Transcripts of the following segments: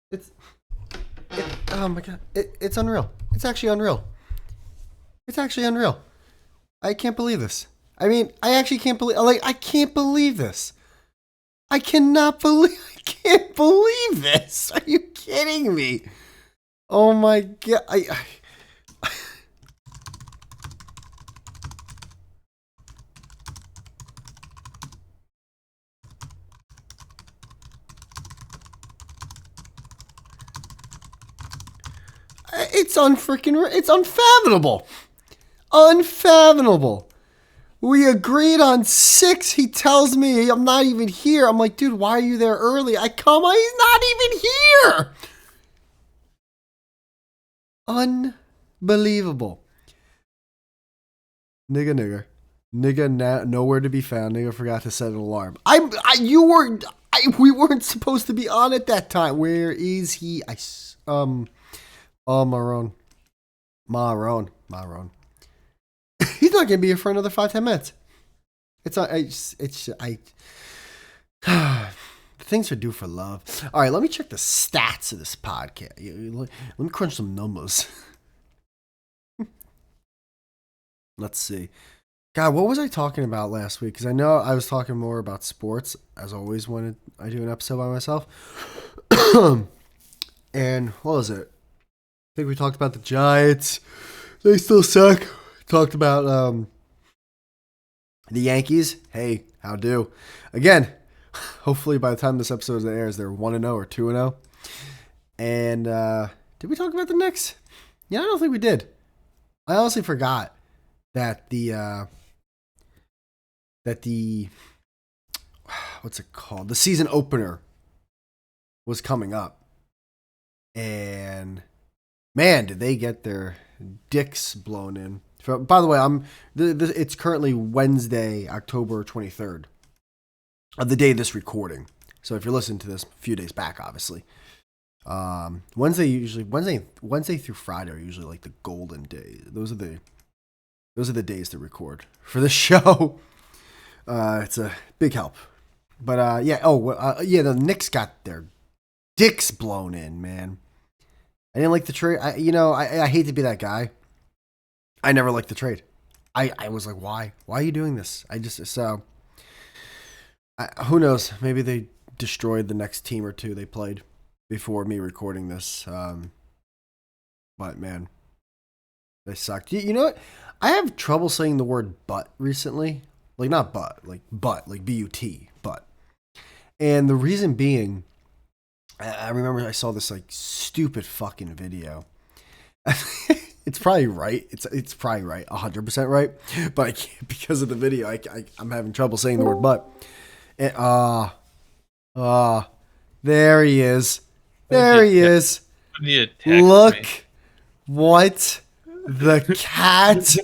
It's oh my god, it's unreal. It's actually unreal. It's actually unreal. I can't believe this. I mean, I actually can't believe. Like, I can't believe this. I cannot believe. I can't believe this. Are you kidding me? Oh my god. It's unfreaking. It's unfathomable. Unfathomable. We agreed on 6. He tells me I'm not even here. I'm like, dude, why are you there early? I come on, he's not even here. Unbelievable. Nigga, nowhere to be found. Nigga forgot to set an alarm. We weren't supposed to be on at that time. Where is he? Marone. He's not gonna be here for another 5-10 minutes. It's not. Things are due for love. All right, let me check the stats of this podcast. Let me crunch some numbers. Let's see. God, what was I talking about last week? Because I know I was talking more about sports, as always, when I do an episode by myself. And what was it? I think we talked about the Giants. They still suck. Talked about the Yankees. Hey, how do? Again, hopefully by the time this episode airs, they're 1-0 or 2-0. And did we talk about the Knicks? Yeah, I don't think we did. I honestly forgot that the what's it called? The season opener was coming up. And man, did they get their dicks blown in. By the way, it's currently Wednesday, October 23rd, of the day of this recording. So if you're listening to this a few days back, obviously. Wednesday through Friday are usually like the golden days. Those are the days to record for the show. It's a big help. But the Knicks got their dicks blown in, man. I didn't like the trade. I hate to be that guy. I never liked the trade. I was like, why? Why are you doing this? Who knows? Maybe they destroyed the next team or two they played before me recording this. But man, they sucked. You know what? I have trouble saying the word "but" recently. Like not "but," like B-U-T, but. And the reason being, I remember I saw this like stupid fucking video. It's probably right. It's probably right, 100% right. But I can't because of the video. I'm having trouble saying the word "but." And, there he is. There he is. Look what the cat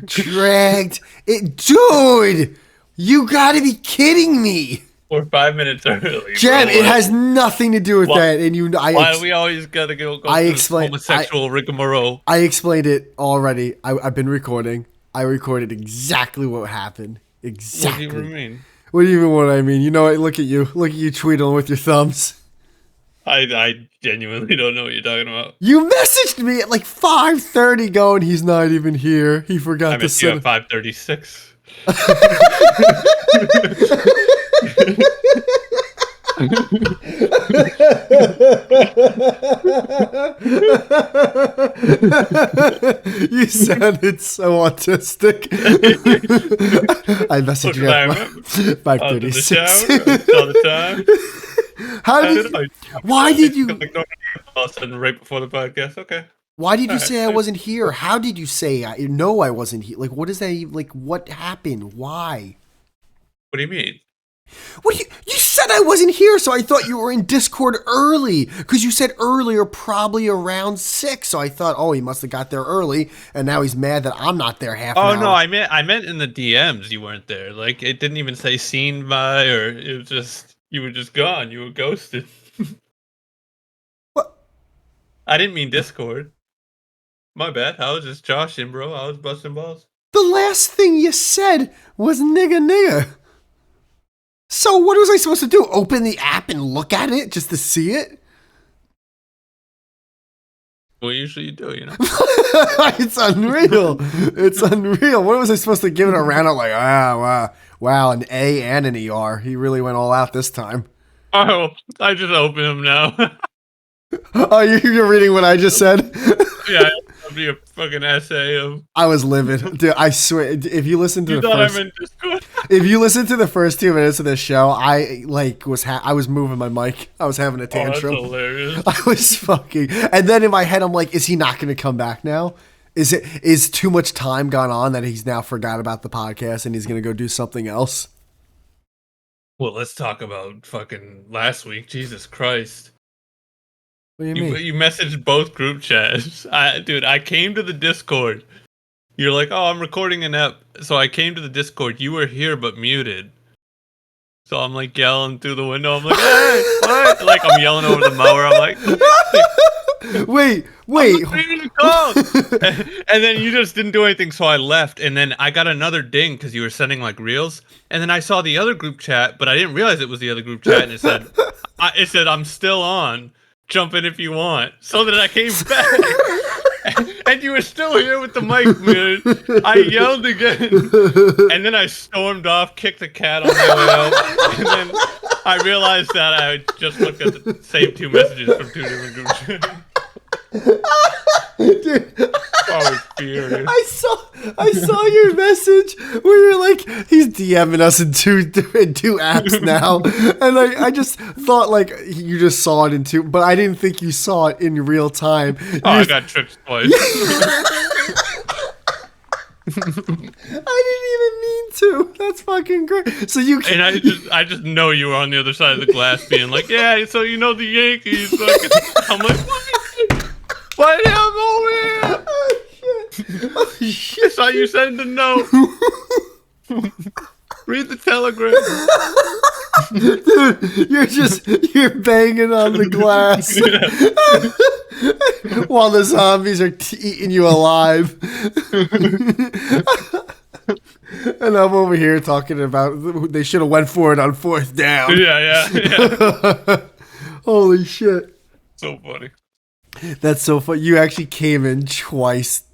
dragged it. Dude, you gotta be kidding me. We're 5 minutes early. Jen, it has nothing to do with that. And why do we always gotta go homosexual rigmarole? I explained it already. I've been recording. I recorded exactly what happened. Exactly. What do you mean? What do you mean what I mean? You know what? Look at you. Look at you tweedling with your thumbs. I genuinely don't know what you're talking about. You messaged me at like 5:30 going, he's not even here. He forgot to send it. 5:36. You sounded so autistic. I messaged you at 5:36. All the time. Why did you? All of a sudden, right before the podcast. Okay. Why did you say I wasn't here? How did you say I wasn't here? Like, what is that? Like, what happened? Why? What do you mean? What you said I wasn't here, so I thought you were in Discord early because you said earlier, probably around 6. So I thought, oh, he must have got there early, and now he's mad that I'm not there half an hour. Oh no, I meant in the DMs you weren't there. Like it didn't even say seen by, or it was just you were just gone. You were ghosted. What? I didn't mean Discord. My bad. I was just joshing, bro. I was busting balls. The last thing you said was nigga. So what was I supposed to do? Open the app and look at it just to see it? What usually you do, It's unreal. It's unreal. What was I supposed to give it a round out like, wow, an A and an ER. He really went all out this time. Oh, I just open them now. Oh, you're reading what I just said? Yeah, it'll be a fucking essay of. I was livid, dude. I swear. If you listen to You the thought first, I meant Discord? if you listen to the first 2 minutes of this show, I was moving my mic. I was having a Oh, that's tantrum. hilarious. I was fucking, and then in my head, I'm like, is he not going to come back now? Is too much time gone on that he's now forgot about the podcast and he's going to go do something else? Well, let's talk about fucking last week. Jesus Christ. What do you mean? You messaged both group chats. Dude, I came to the Discord. You're like, oh, I'm recording an ep. So I came to the Discord. You were here but muted. So I'm like yelling through the window. I'm like, hey, what? Like I'm yelling over the mower. I'm like, wait. And then you just didn't do anything, so I left. And then I got another ding because you were sending like reels. And then I saw the other group chat, but I didn't realize it was the other group chat. And it said, I'm still on. Jump in if you want. So then I came back. And you were still here with the mic muted. I yelled again. And then I stormed off, kicked the cat on my way out. And then I realized that I just looked at the same 2 messages from 2 different group chats. Dude, I was furious. I saw your message where you're like, he's DMing us in two apps now, and I just thought like you just saw it in two, but I didn't think you saw it in real time. I got tricked twice. I didn't even mean to. That's fucking great. So you and I just know you were on the other side of the glass, being like, yeah. So you know the Yankees. Fucking. I'm like, why the hell go here? Oh shit! I saw you send a note. Read the telegram. Dude, you're banging on the glass while the zombies are eating you alive. And I'm over here talking about they should have went for it on 4th down. Yeah. Holy shit. So funny. That's so funny. You actually came in twice.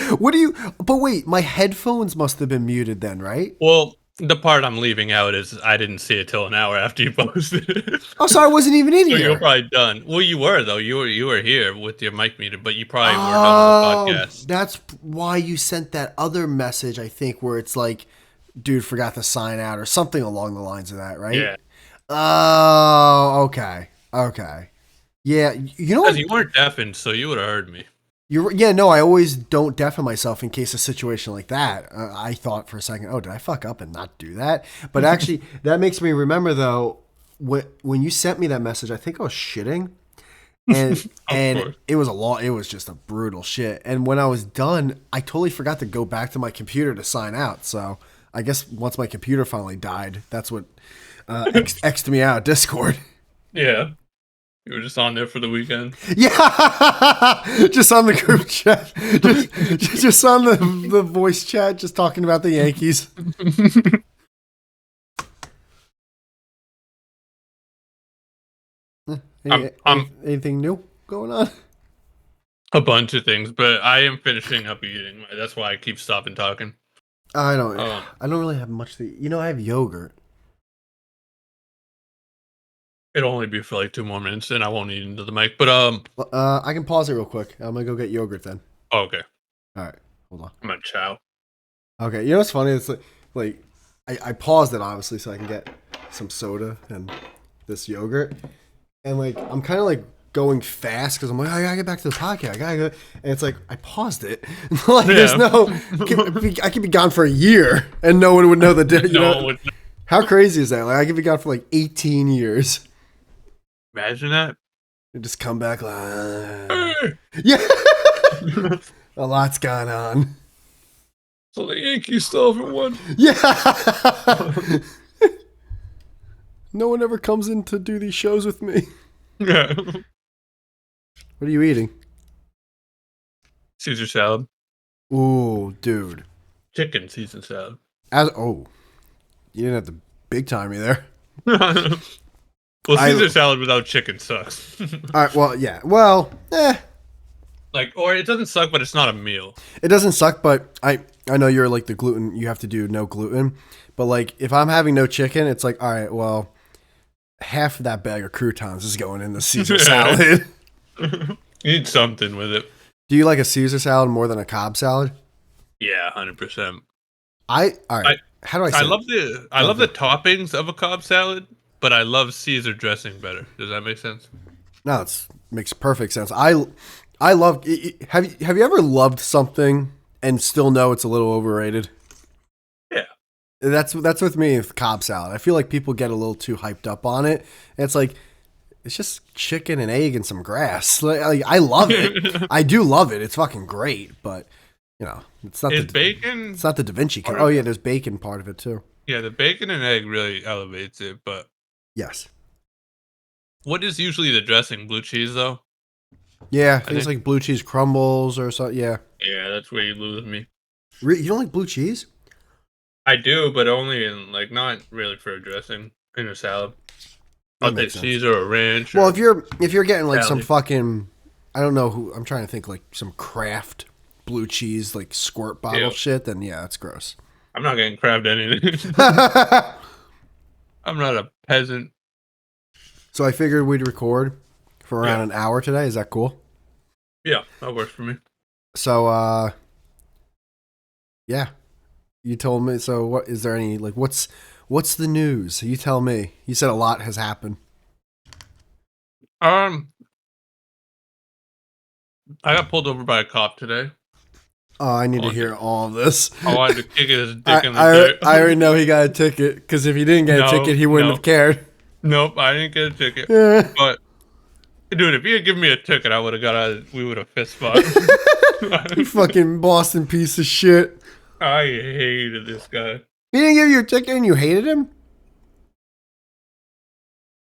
But wait, my headphones must have been muted then, right? Well, the part I'm leaving out is I didn't see it till an hour after you posted it. Oh, so I wasn't even in So here. you're probably done. Well, you were though. You were here with your mic muted, but you probably were done with the podcast. That's why you sent that other message, I think, where it's like, dude forgot to sign out or something along the lines of that, right? Yeah. Oh, okay. Yeah, you know what? Because you weren't deafened, so you would have heard me. I always don't deafen myself in case a situation like that. I thought for a second, oh, did I fuck up and not do that? But actually, that makes me remember though, when you sent me that message, I think I was shitting, and it was just a brutal shit. And when I was done, I totally forgot to go back to my computer to sign out. So I guess once my computer finally died, that's what X'd me out of Discord. Yeah. You were just on there for the weekend. Yeah, just on the group chat, just on the voice chat, just talking about the Yankees. Anything new going on? A bunch of things, but I am finishing up eating. That's why I keep stopping talking. I don't really have much to eat. I have yogurt. It'll only be for like 2 more minutes, and I won't eat into the mic. But I can pause it real quick. I'm gonna go get yogurt then. Oh, okay. All right, hold on. I'm gonna chow. Okay, you know what's funny? It's like I paused it obviously so I can get some soda and this yogurt, and like I'm kind of like going fast because I'm like I gotta get back to the podcast. I gotta go, and it's like I paused it. Like there's I could be gone for a year and no one would know the difference. How crazy is that? Like I could be gone for like 18 years. Imagine that. You just come back like, yeah. A lot's gone on. So the Yankees still haven't won. Yeah. No one ever comes in to do these shows with me. Yeah. What are you eating? Caesar salad. Ooh, dude. Chicken Caesar salad. You didn't have to big time me there. Well, Caesar salad without chicken sucks. All right, well, yeah. Well, Like, or it doesn't suck, but it's not a meal. It doesn't suck, but I know you're like the gluten. You have to do no gluten, but like if I'm having no chicken, it's like all right, well, half of that bag of croutons is going in the Caesar salad. You need something with it. Do you like a Caesar salad more than a Cobb salad? Yeah, 100%. All right. How do I say? I love the toppings of a Cobb salad, but I love Caesar dressing better. Does that make sense? No, it makes perfect sense. I love. Have you ever loved something and still know it's a little overrated? Yeah. That's with me with Cobb salad. I feel like people get a little too hyped up on it. And it's like it's just chicken and egg and some grass. Like, I love it. I do love it. It's fucking great, but you know, it's not bacon. It's not the Da Vinci Code. Oh yeah, there's bacon part of it too. Yeah, the bacon and egg really elevates it, but yes. What is usually the dressing? Blue cheese, though? Yeah, things like blue cheese crumbles or something. Yeah. Yeah, that's where you lose me. You don't like blue cheese? I do, but only in, like, not really for a dressing in a salad. I'll take Caesar or ranch. Well, if you're getting like salad. some fucking, I don't know who, I'm trying to think like some Kraft blue cheese, like squirt bottle shit, then yeah, that's gross. I'm not getting Kraft anything. I'm not a peasant. So I figured we'd record for around an hour today. Is that cool? Yeah, that works for me. So, yeah, you told me. So what, is there any, like, what's the news? You tell me. You said a lot has happened. I got pulled over by a cop today. Oh, I need to hear all of this. I wanted to kick his dick in the dirt. I already know he got a ticket, because if he didn't get a ticket, he wouldn't have cared. Nope, I didn't get a ticket. Yeah. But, dude, if he had given me a ticket, I would have we would have fist fought. You fucking Boston piece of shit. I hated this guy. He didn't give you a ticket and you hated him?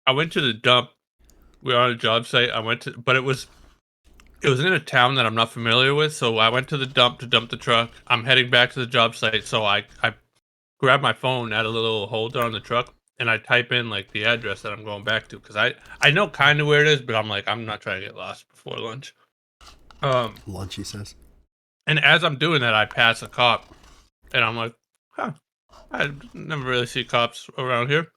I went to the dump. We were on a job site. But it was in a town that I'm not familiar with, so I went to the dump to dump the truck. I'm heading back to the job site, so I grab my phone out of the little holder on the truck, and I type in like the address that I'm going back to, because I know kind of where it is, but I'm like, I'm not trying to get lost before lunch. Lunch, he says. And as I'm doing that, I pass a cop, and I'm like, huh, I never really see cops around here.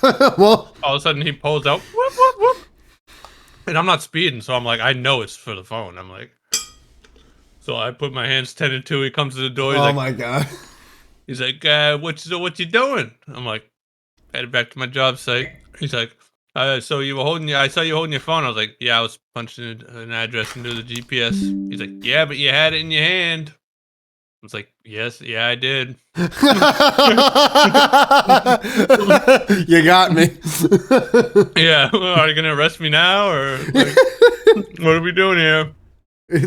Well, all of a sudden he pulls out, whoop, whoop, whoop. And I'm not speeding, so I'm like, I know it's for the phone. I'm like, so I put my hands 10 and 2. He comes to the door. He's like, my God. He's like, what you doing? I'm like, headed back to my job site. He's like, so you were I saw you holding your phone. I was like, yeah, I was punching an address into the GPS. He's like, yeah, but you had it in your hand. I was like, yes, yeah, I did. You got me. Yeah, are you gonna arrest me now, or like, what are we doing here?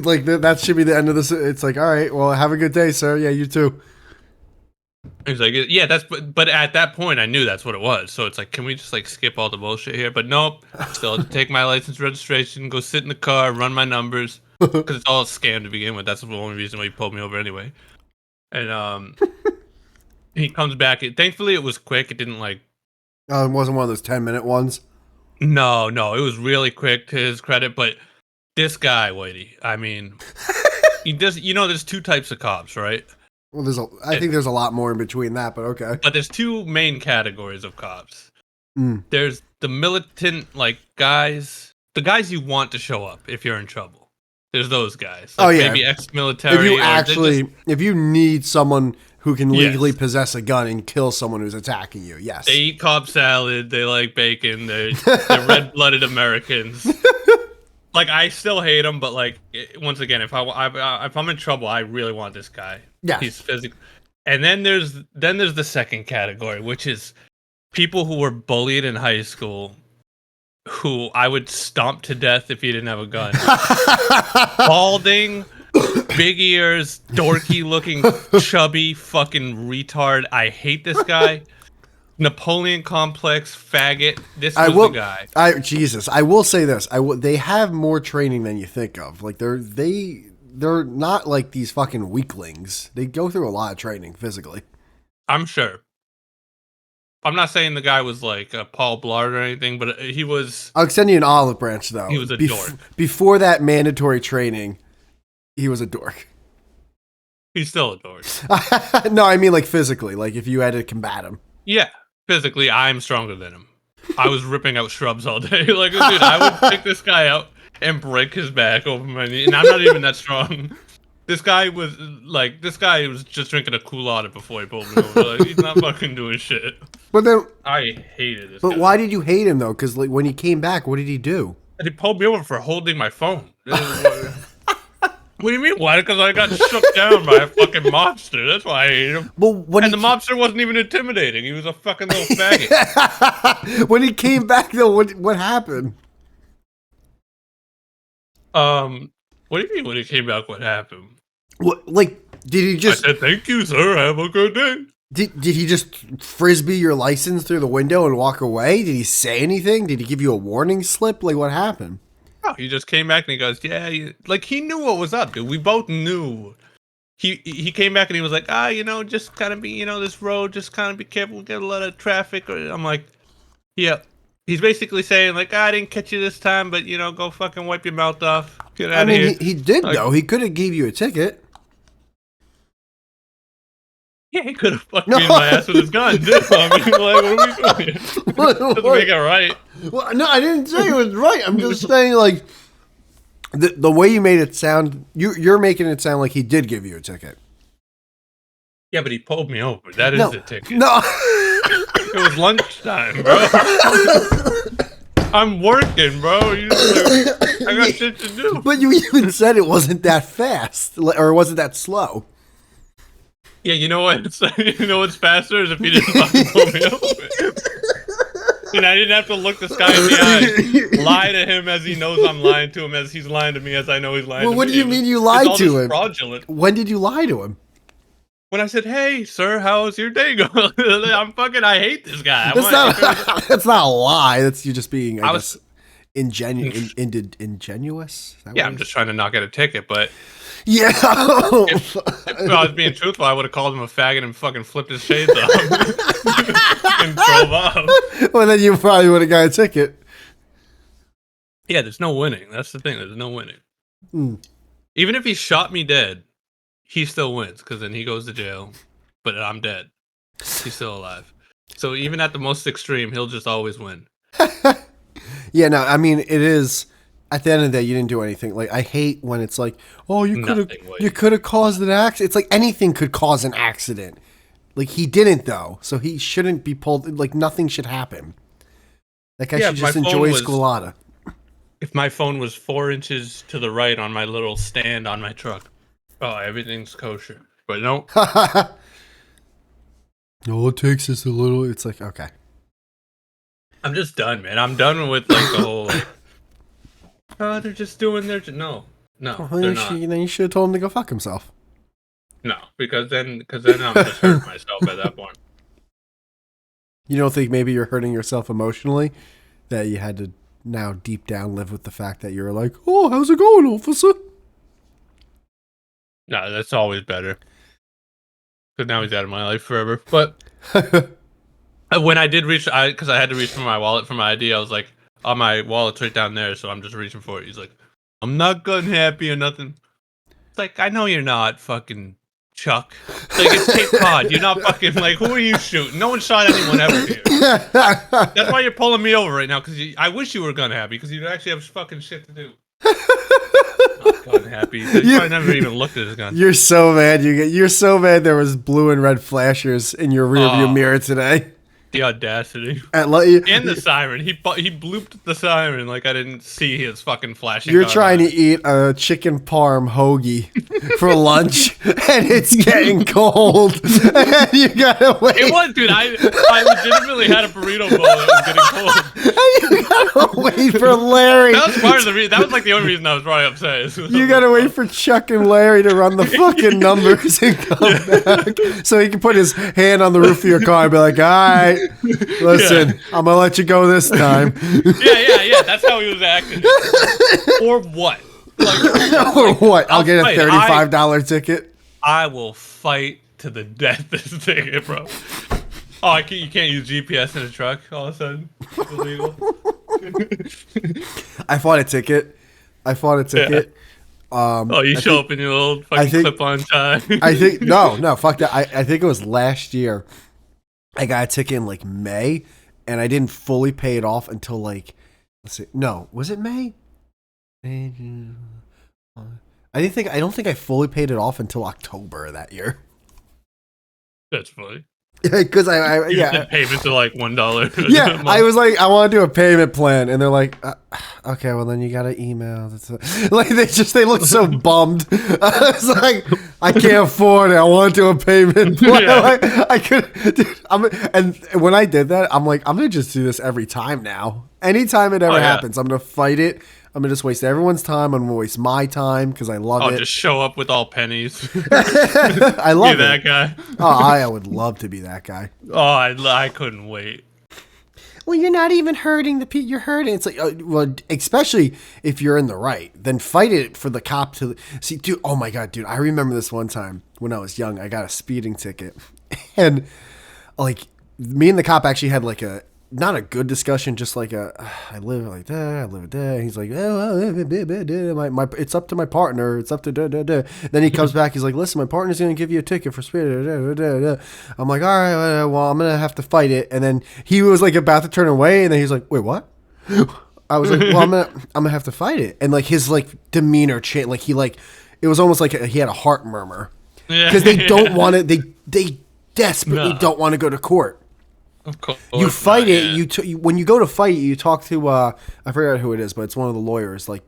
Like that should be the end of this. It's like, all right, well, have a good day, sir. Yeah, you too. He's like, yeah, but at that point I knew that's what it was. So it's like, can we just like skip all the bullshit here? But nope. Still have to take my license, registration, go sit in the car, run my numbers, because it's all a scam to begin with. That's the only reason why he pulled me over anyway. And he comes back. Thankfully, it was quick. It didn't like. Oh, it wasn't one of those 10-minute ones. No, it was really quick to his credit. But this guy, Whitey, I mean, he does. You know, there's two types of cops, right? Well, I think there's a lot more in between that, but okay. But there's two main categories of cops. There's the militant, like, guys, the guys you want to show up if you're in trouble. There's those guys. Like, maybe ex-military. If you need someone who can legally possess a gun and kill someone who's attacking you, yes. They eat Cobb salad. They like bacon. They're red-blooded Americans. Like, I still hate him, but like, once again, if I'm in trouble, I really want this guy. Yeah, he's physical. And then there's the second category, which is people who were bullied in high school, who I would stomp to death if he didn't have a gun. Balding, big ears, dorky looking, chubby fucking retard. I hate this guy. Napoleon complex faggot. This was the guy. I will say this. They have more training than you think of. Like they're not like these fucking weaklings. They go through a lot of training physically. I'm sure. I'm not saying the guy was like Paul Blart or anything, but he was. I'll extend you an olive branch though. He was a dork. Before that mandatory training, he was a dork. He's still a dork. No, I mean like physically. Like if you had to combat him. Yeah, physically, I'm stronger than him. I was ripping out shrubs all day. Like, dude, I would pick this guy out and break his back over my knee, and I'm not even that strong. This guy was just drinking a Kool-Aid before he pulled me over. Like, he's not fucking doing shit. But then, I hated this. but guy. why did you hate him though? Because like when he came back, what did he do? And he pulled me over for holding my phone. What do you mean? Why? Because I got shook down by a fucking mobster. That's why I hate him. Well, And the mobster wasn't even intimidating. He was a fucking little faggot. when he came back though, what happened? What do you mean when he came back? What happened? What, like, did he just? I said, "Thank you, sir. Have a good day." Did he just frisbee your license through the window and walk away? Did he say anything? Did he give you a warning slip? Like, what happened? Oh, he just came back and he goes, "Yeah," like he knew what was up, dude. We both knew. He came back and he was like, just kind of be, this road, just kind of be careful. We get a lot of traffic. I'm like, yeah. He's basically saying like, I didn't catch you this time, but go fucking wipe your mouth off. Get out of here. He did like, though. He could have gave you a ticket. Yeah, he could have fucked me in my ass with his gun, too. I mean, like, what are we doing here? Doesn't make it right. Well, no, I didn't say it was right. I'm just saying, like, the way you made it sound, you're making it sound like he did give you a ticket. Yeah, but he pulled me over. That is the ticket. No. It was lunchtime, bro. I'm working, bro. I got shit to do. But you even said it wasn't that fast, or it wasn't that slow. Yeah, you know what? What's faster is if he didn't fucking pull me over. And I didn't have to look this guy in the eye, lie to him as he knows I'm lying to him, as he's lying to me as I know he's lying to me. Well, what do you mean you lied to him? Fraudulent. When did you lie to him? When I said, "Hey, sir, how's your day going?" I hate this guy. That's not a lie. That's you just being, I guess, ingenuous. Yeah, I'm just trying to not get a ticket, but yeah. if I was being truthful, I would have called him a faggot and fucking flipped his shades off and drove off. Well, then you probably would have got a ticket. Yeah, there's no winning. That's the thing. There's no winning. Mm. Even if he shot me dead, he still wins because then he goes to jail, but I'm dead. He's still alive. So even at the most extreme, he'll just always win. Yeah, no, I mean, it is, at the end of the day, you didn't do anything. Like, I hate when it's like, oh, you could have caused an accident. It's like anything could cause an accident. Like, he didn't, though, so he shouldn't be pulled, like, nothing should happen. That guy should just enjoy his Scolata. If my phone was 4 inches to the right on my little stand on my truck, oh, everything's kosher. But no. All it takes is a little. It's like, okay. I'm just done, man. I'm done with like the whole. Oh, they're just doing their. No, Well, they're not. Then you should have told him to go fuck himself. No, because then I'm just hurting myself at that point. You don't think maybe you're hurting yourself emotionally? That you had to now deep down live with the fact that you're like, oh, how's it going, officer? No, that's always better. Because now he's out of my life forever. But when I did reach, because I had to reach for my wallet for my ID, I was like, oh, my wallet's right down there, so I'm just reaching for it. He's like, I'm not good and happy or nothing. It's like, I know you're not, fucking Chuck. It's like, it's Cape Cod. You're not fucking, like, who are you shooting? No one shot anyone ever here. That's why you're pulling me over right now, because I wish you were gun happy, because you actually have fucking shit to do. Gun happy. He probably never even looked at his gun. You're so mad. You're so mad there was blue and red flashers in your rearview mirror today. The audacity. And the siren. He blooped the siren like I didn't see his fucking flashing. You're trying to eat a chicken parm hoagie for lunch, and it's getting cold. And you gotta wait. It was, dude. I legitimately had a burrito bowl that was getting cold. You gotta wait for Larry. That was part of the reason. That was like the only reason I was probably upset. You gotta wait for Chuck and Larry to run the fucking numbers and come back, so he can put his hand on the roof of your car and be like, all right. Listen, I'm gonna let you go this time. Yeah. That's how he was acting. Or what? Or what? I'll get a $35 ticket. I will fight to the death this ticket, bro. Oh, you can't use GPS in a truck all of a sudden. It's illegal. I fought a ticket. Oh, you I show think, up in your old I fucking think, clip-on tie. no, fuck that. I think it was last year. I got a ticket in like May, and I didn't fully pay it off until like, let's see, no, was it May? I don't think I fully paid it off until October of that year. That's funny. Because You said payments are like $1. Yeah, I was like, I want to do a payment plan, and they're like, okay, well then you got to email. Like they look so bummed. I was like, I can't afford it. I want to do a payment plan. Yeah. Like, I could, dude, and when I did that, I'm like, I'm gonna just do this every time now. Anytime it ever happens, I'm gonna fight it. I'm gonna just waste everyone's time. I'm gonna waste my time because I love it. Just show up with all pennies. I love Be it. that guy. Oh, I would love to be that guy. Oh, I couldn't wait. Well, you're not even hurting the people. You're hurting. It's like, well, especially if you're in the right, then fight it for the cop to see, dude. Oh my god, dude! I remember this one time when I was young. I got a speeding ticket, and like me and the cop actually had like a not a good discussion, just like I live like that, I live there. He's like, it's up to my partner. It's up to Then he comes back. He's like, listen, my partner's gonna give you a ticket for speed. I'm like, all right, well, I'm gonna have to fight it. And then he was like about to turn away, and then he's like, wait, what? I was like, well, I'm gonna have to fight it. And like his like demeanor changed. Like it was almost like he had a heart murmur because they don't want to. They desperately don't want to go to court. Of course You fight not, it. yeah. When you go to fight, you talk to I forgot who it is, but it's one of the lawyers. Like,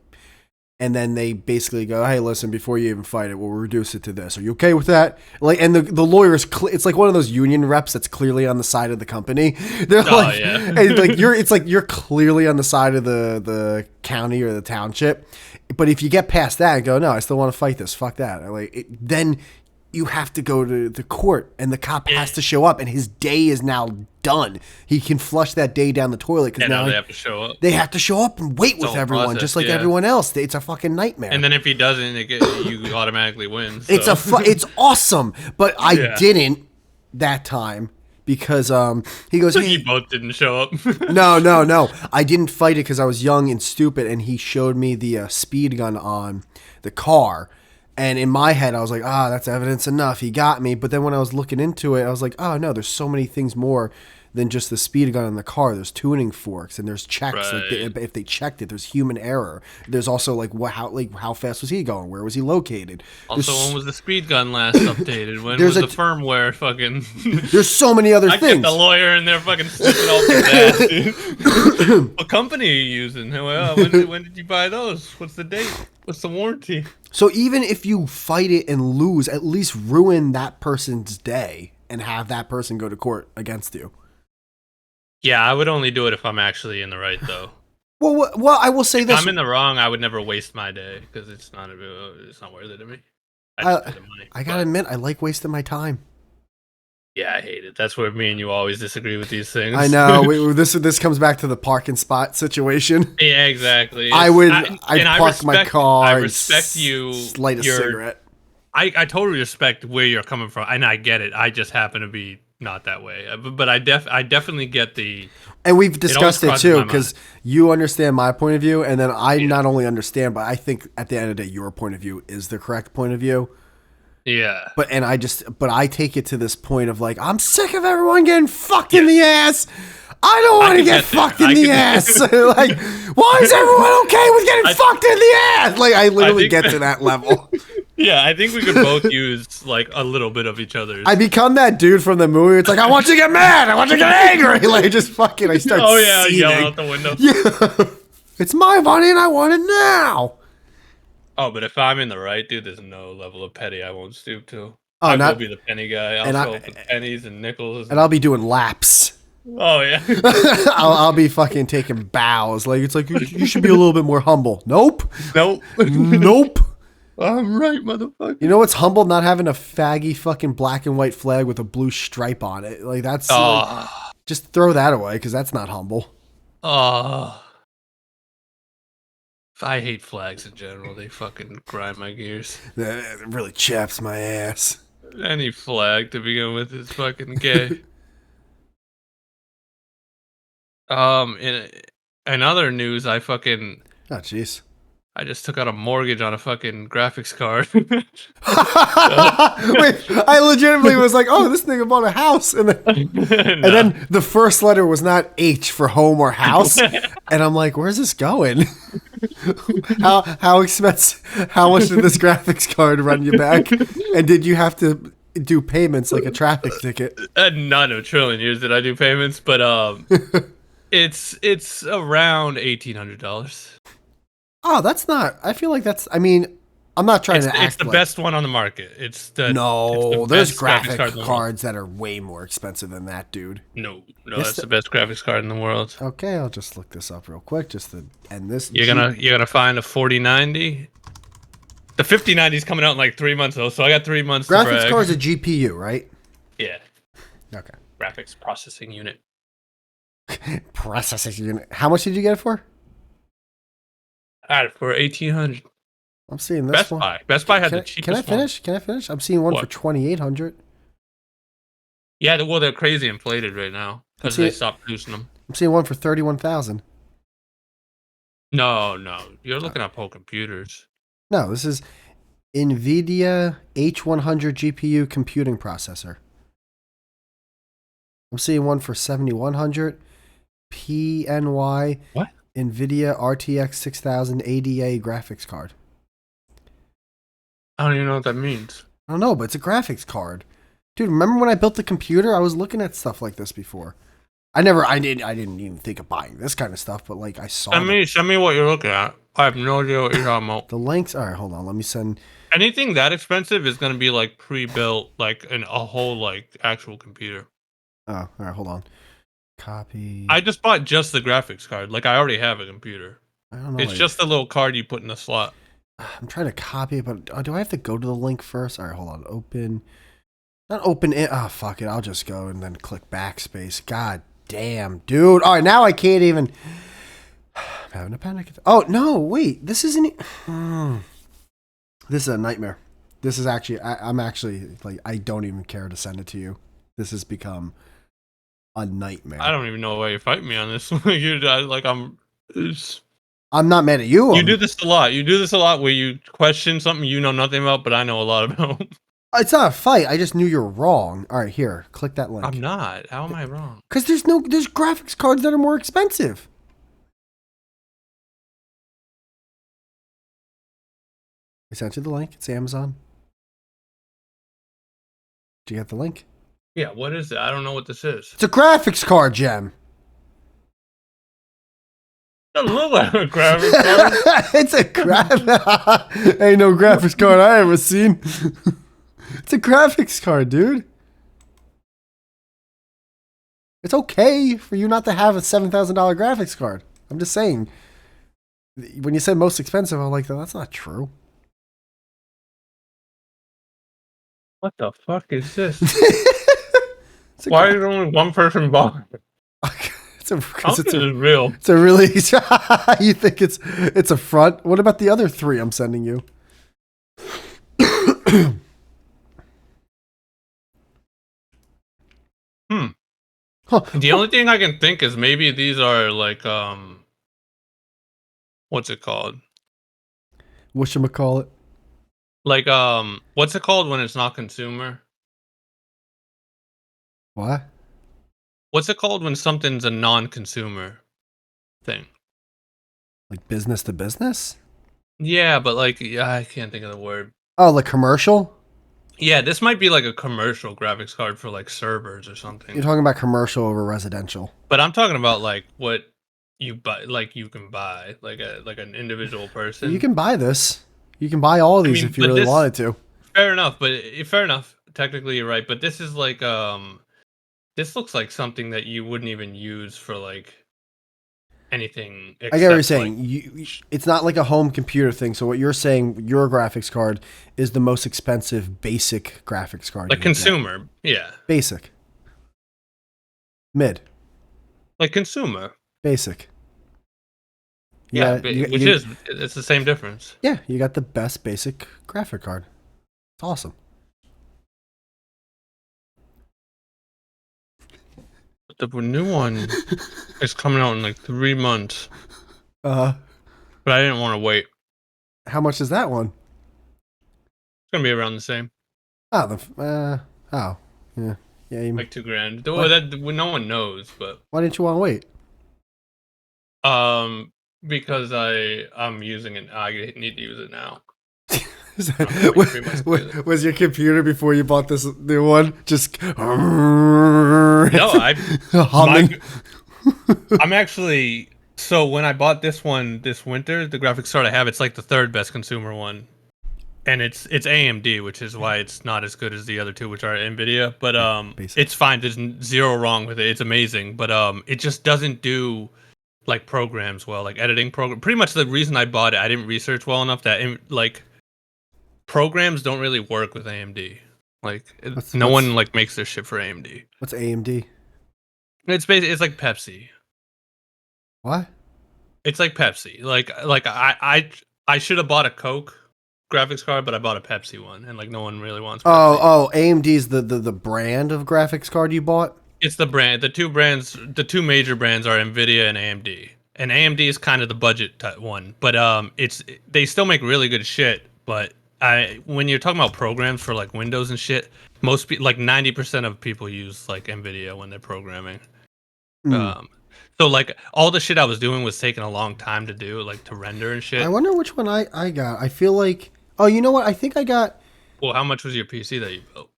and then they basically go, "Hey, listen, before you even fight it, we'll reduce it to this. Are you okay with that?" Like, and the lawyer is it's like one of those union reps that's clearly on the side of the company. They're like, and like it's like you're clearly on the side of the county or the township. But if you get past that and go, "No, I still want to fight this. Fuck that," then you have to go to the court, and the cop has to show up, and his day is now done. He can flush that day down the toilet because now they have to show up. They have to show up and wait with everyone, process, just like everyone else. It's a fucking nightmare. And then if he doesn't, you automatically win. So. It's awesome, but I didn't that time because he goes, hey, you both didn't show up. no, I didn't fight it because I was young and stupid, and he showed me the speed gun on the car. And in my head, I was like, that's evidence enough. He got me. But then when I was looking into it, I was like, oh, no, there's so many things more than just the speed gun in the car. There's tuning forks and there's checks. Right. Like if they checked it, there's human error. There's also how fast was he going? Where was he located? Also, when was the speed gun last updated? When was the firmware fucking... There's so many other things. Get the lawyer in there fucking sniffing off his ass, dude. What company are you using? When did you buy those? What's the date? What's the warranty? So even if you fight it and lose, at least ruin that person's day and have that person go to court against you. Yeah, I would only do it if I'm actually in the right, though. Well, I will say this: if I'm in the wrong, I would never waste my day because it's not worth it to me. I gotta admit, I like wasting my time. Yeah, I hate it. That's where me and you always disagree with these things. I know. This comes back to the parking spot situation. Yeah, exactly. I'd park my car. I respect you. Light a cigarette. I totally respect where you're coming from, and I get it. I just happen to be not that way. But I definitely get the. And we've discussed it too, because you understand my point of view, and then I not only understand, but I think at the end of the day, your point of view is the correct point of view. Yeah. But I take it to this point of like, I'm sick of everyone getting fucked in the ass. I don't want to get fucked in the ass. Like, why is everyone okay with getting fucked in the ass? Like, I literally get to that level. Yeah, I think we could both use like a little bit of each other's. I become that dude from the movie. It's like, I want you to get mad. I want you to get angry. Like, just fucking, I start yelling out the window. Yeah. It's my money and I want it now. Oh, but if I'm in the right, dude, there's no level of petty I won't stoop to. I will be the penny guy. I'll show up with pennies and nickels. And I'll be doing laps. Oh, yeah. I'll be fucking taking bows. Like, it's like, you should be a little bit more humble. Nope. Nope. I'm right, motherfucker. You know what's humble? Not having a faggy fucking black and white flag with a blue stripe on it. Like, that's... Like, just throw that away, because that's not humble. I hate flags in general. They fucking grind my gears. It really chaps my ass. Any flag to begin with is fucking gay. In other news, I fucking... Oh, jeez. I just took out a mortgage on a fucking graphics card. Wait, I legitimately was like, "Oh, this nigga bought a house," and then the first letter was not H for home or house, and I'm like, "Where's this going? How expensive? How much did this graphics card run you back? And did you have to do payments like a traffic ticket?" Not in a trillion years did I do payments, but it's around $1,800. Oh, that's not. I feel like that's. I mean, I'm not trying to act. It's the like, best one on the market. No, there's best graphic cards that are way more expensive than that, dude. No, that's the best graphics card in the world. Okay, I'll just look this up real quick just to end this. You're gonna find a 4090. The 5090 is coming out in like 3 months though, so I got 3 months. Graphics card's a GPU, right? Yeah. Okay. Graphics processing unit. Processing unit. How much did you get it for? I had it for 1,800. I'm seeing this Best Buy. Best Buy had the cheapest. Can I finish? Can I finish? I'm seeing one for 2,800. Yeah, well, they're crazy inflated right now because they stopped producing them. I'm seeing one for 31,000. No, you're looking at Pro computers. No, this is NVIDIA H100 GPU computing processor. I'm seeing one for 7,100. PNY. What? NVIDIA RTX 6000 ADA graphics card. I don't even know what that means. I don't know, but it's a graphics card. Dude, remember when I built the computer? I was looking at stuff like this before. I didn't even think of buying this kind of stuff, but like I saw. Send me what you're looking at. I have no idea what you're talking about. The links. All right, hold on. Let me send. Anything that expensive is gonna be like pre-built, like a whole like actual computer. Oh, all right, hold on. Copy. I just bought just the graphics card. Like I already have a computer. I don't know. It's just the little card you put in the slot. I'm trying to copy it, but do I have to go to the link first? All right, hold on. Open. Not open it. Oh, fuck it. I'll just go and then click backspace. God damn, dude. All right, now I can't even. I'm having a panic attack. Oh, no, wait. This isn't. This is a nightmare. This is actually. I'm actually, like, I don't even care to send it to you. This has become a nightmare. I don't even know why you're fighting me on this. I'm not mad at you. You do this a lot. You do this a lot where you question something you know nothing about, but I know a lot about. It's not a fight. I just knew you're wrong. All right, here. Click that link. I'm not. How am I wrong? Because there's graphics cards that are more expensive. I sent you the link. It's Amazon. Did you get the link? Yeah, what is it? I don't know what this is. It's a graphics card, Gem. It doesn't look like a graphics card. It's a Ain't no graphics card I ever seen. It's a graphics card, dude. It's okay for you not to have a $7,000 graphics card. I'm just saying. When you said most expensive, I'm like, that's not true. What the fuck is this? Why is only one person bought it? It's real. It's a really. You think it's a front? What about the other 3 I'm sending you? Huh. The only thing I can think is maybe these are like what's it called? Whatchamacallit? Like what's it called when it's not consumer? What? What's it called when something's a non-consumer thing? Like business to business? Yeah, but like I can't think of the word. Oh, like commercial? Yeah, this might be like a commercial graphics card for like servers or something. You're talking about commercial over residential. But I'm talking about like what you buy, like you can buy, like an individual person. You can buy this. You can buy all of these if you really wanted to. Fair enough, fair enough. Technically, you're right. But this is like this looks like something that you wouldn't even use for like anything. I get what you're saying. It's not like a home computer thing. So what you're saying, your graphics card is the most expensive basic graphics card. Like consumer, yeah. Basic. Mid. Like consumer. Basic. It's the same difference. Yeah, you got the best basic graphic card. It's awesome. The new one is coming out in like 3 months. But I didn't want to wait. How much is that one? It's gonna be around the same, Oh, oh, yeah, yeah. like $2,000. Well, What? that no one knows, but Why didn't you want to wait? um, because I'm using it. I need to use it now. Is I'm not gonna wait 3 months to do that, that. was your computer before you bought this new one just No, humming? I'm actually. So when I bought this one this winter, the graphics card I have, it's like the third best consumer one, and it's AMD, which is why it's not as good as the other two, which are Nvidia. But Basic. it's fine. There's zero wrong with it. It's amazing, but it just doesn't do like programs well, like editing program. Pretty much the reason I bought it, I didn't research well enough that like programs don't really work with AMD. Like no one like makes their shit for AMD. What's AMD? It's basically it's like Pepsi. What? It's like Pepsi. Like I should have bought a Coke graphics card, but I bought a Pepsi one, and like no one really wants Pepsi. Oh, AMD's the brand of graphics card you bought? It's the brand. The two major brands are Nvidia and AMD. And AMD is kind of the budget one, but they still make really good shit. But when you're talking about programs for like Windows and shit, most like 90% of people use like Nvidia when they're programming. So like all the shit I was doing was taking a long time to do, like to render and shit. I wonder which one I got. I feel like, oh, you know what? I think I got. Well, how much was your PC that you built?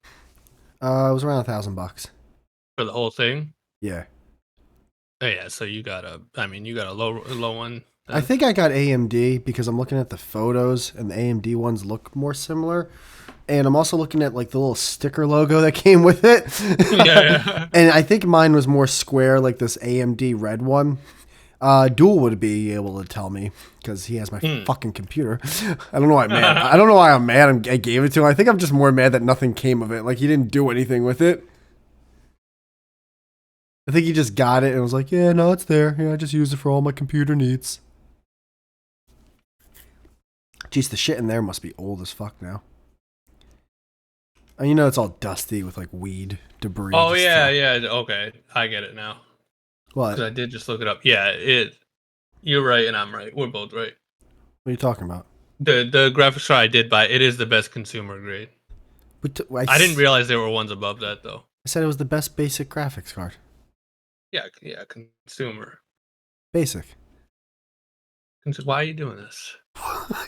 It was around $1,000 For the whole thing? Yeah. Oh, yeah, so you got a low one. I think I got AMD because I'm looking at the photos and the AMD ones look more similar. And I'm also looking at like the little sticker logo that came with it. Yeah. And I think mine was more square, like this AMD red one. Duel would be able to tell me because he has my fucking computer. I don't know why I'm mad. I don't know why I'm mad. I gave it to him. I think I'm just more mad that nothing came of it. Like he didn't do anything with it. I think he just got it and was like, yeah, no, it's there. Yeah, I just use it for all my computer needs. Jeez, the shit in there must be old as fuck now. And you know it's all dusty with like weed debris. Oh yeah, yeah. Okay, I get it now. What? Because I did just look it up. Yeah, you're right and I'm right. We're both right. What are you talking about? The graphics card I did buy, it is the best consumer grade. But I didn't realize there were ones above that though. I said it was the best basic graphics card. Yeah, consumer. Basic. Why are you doing this?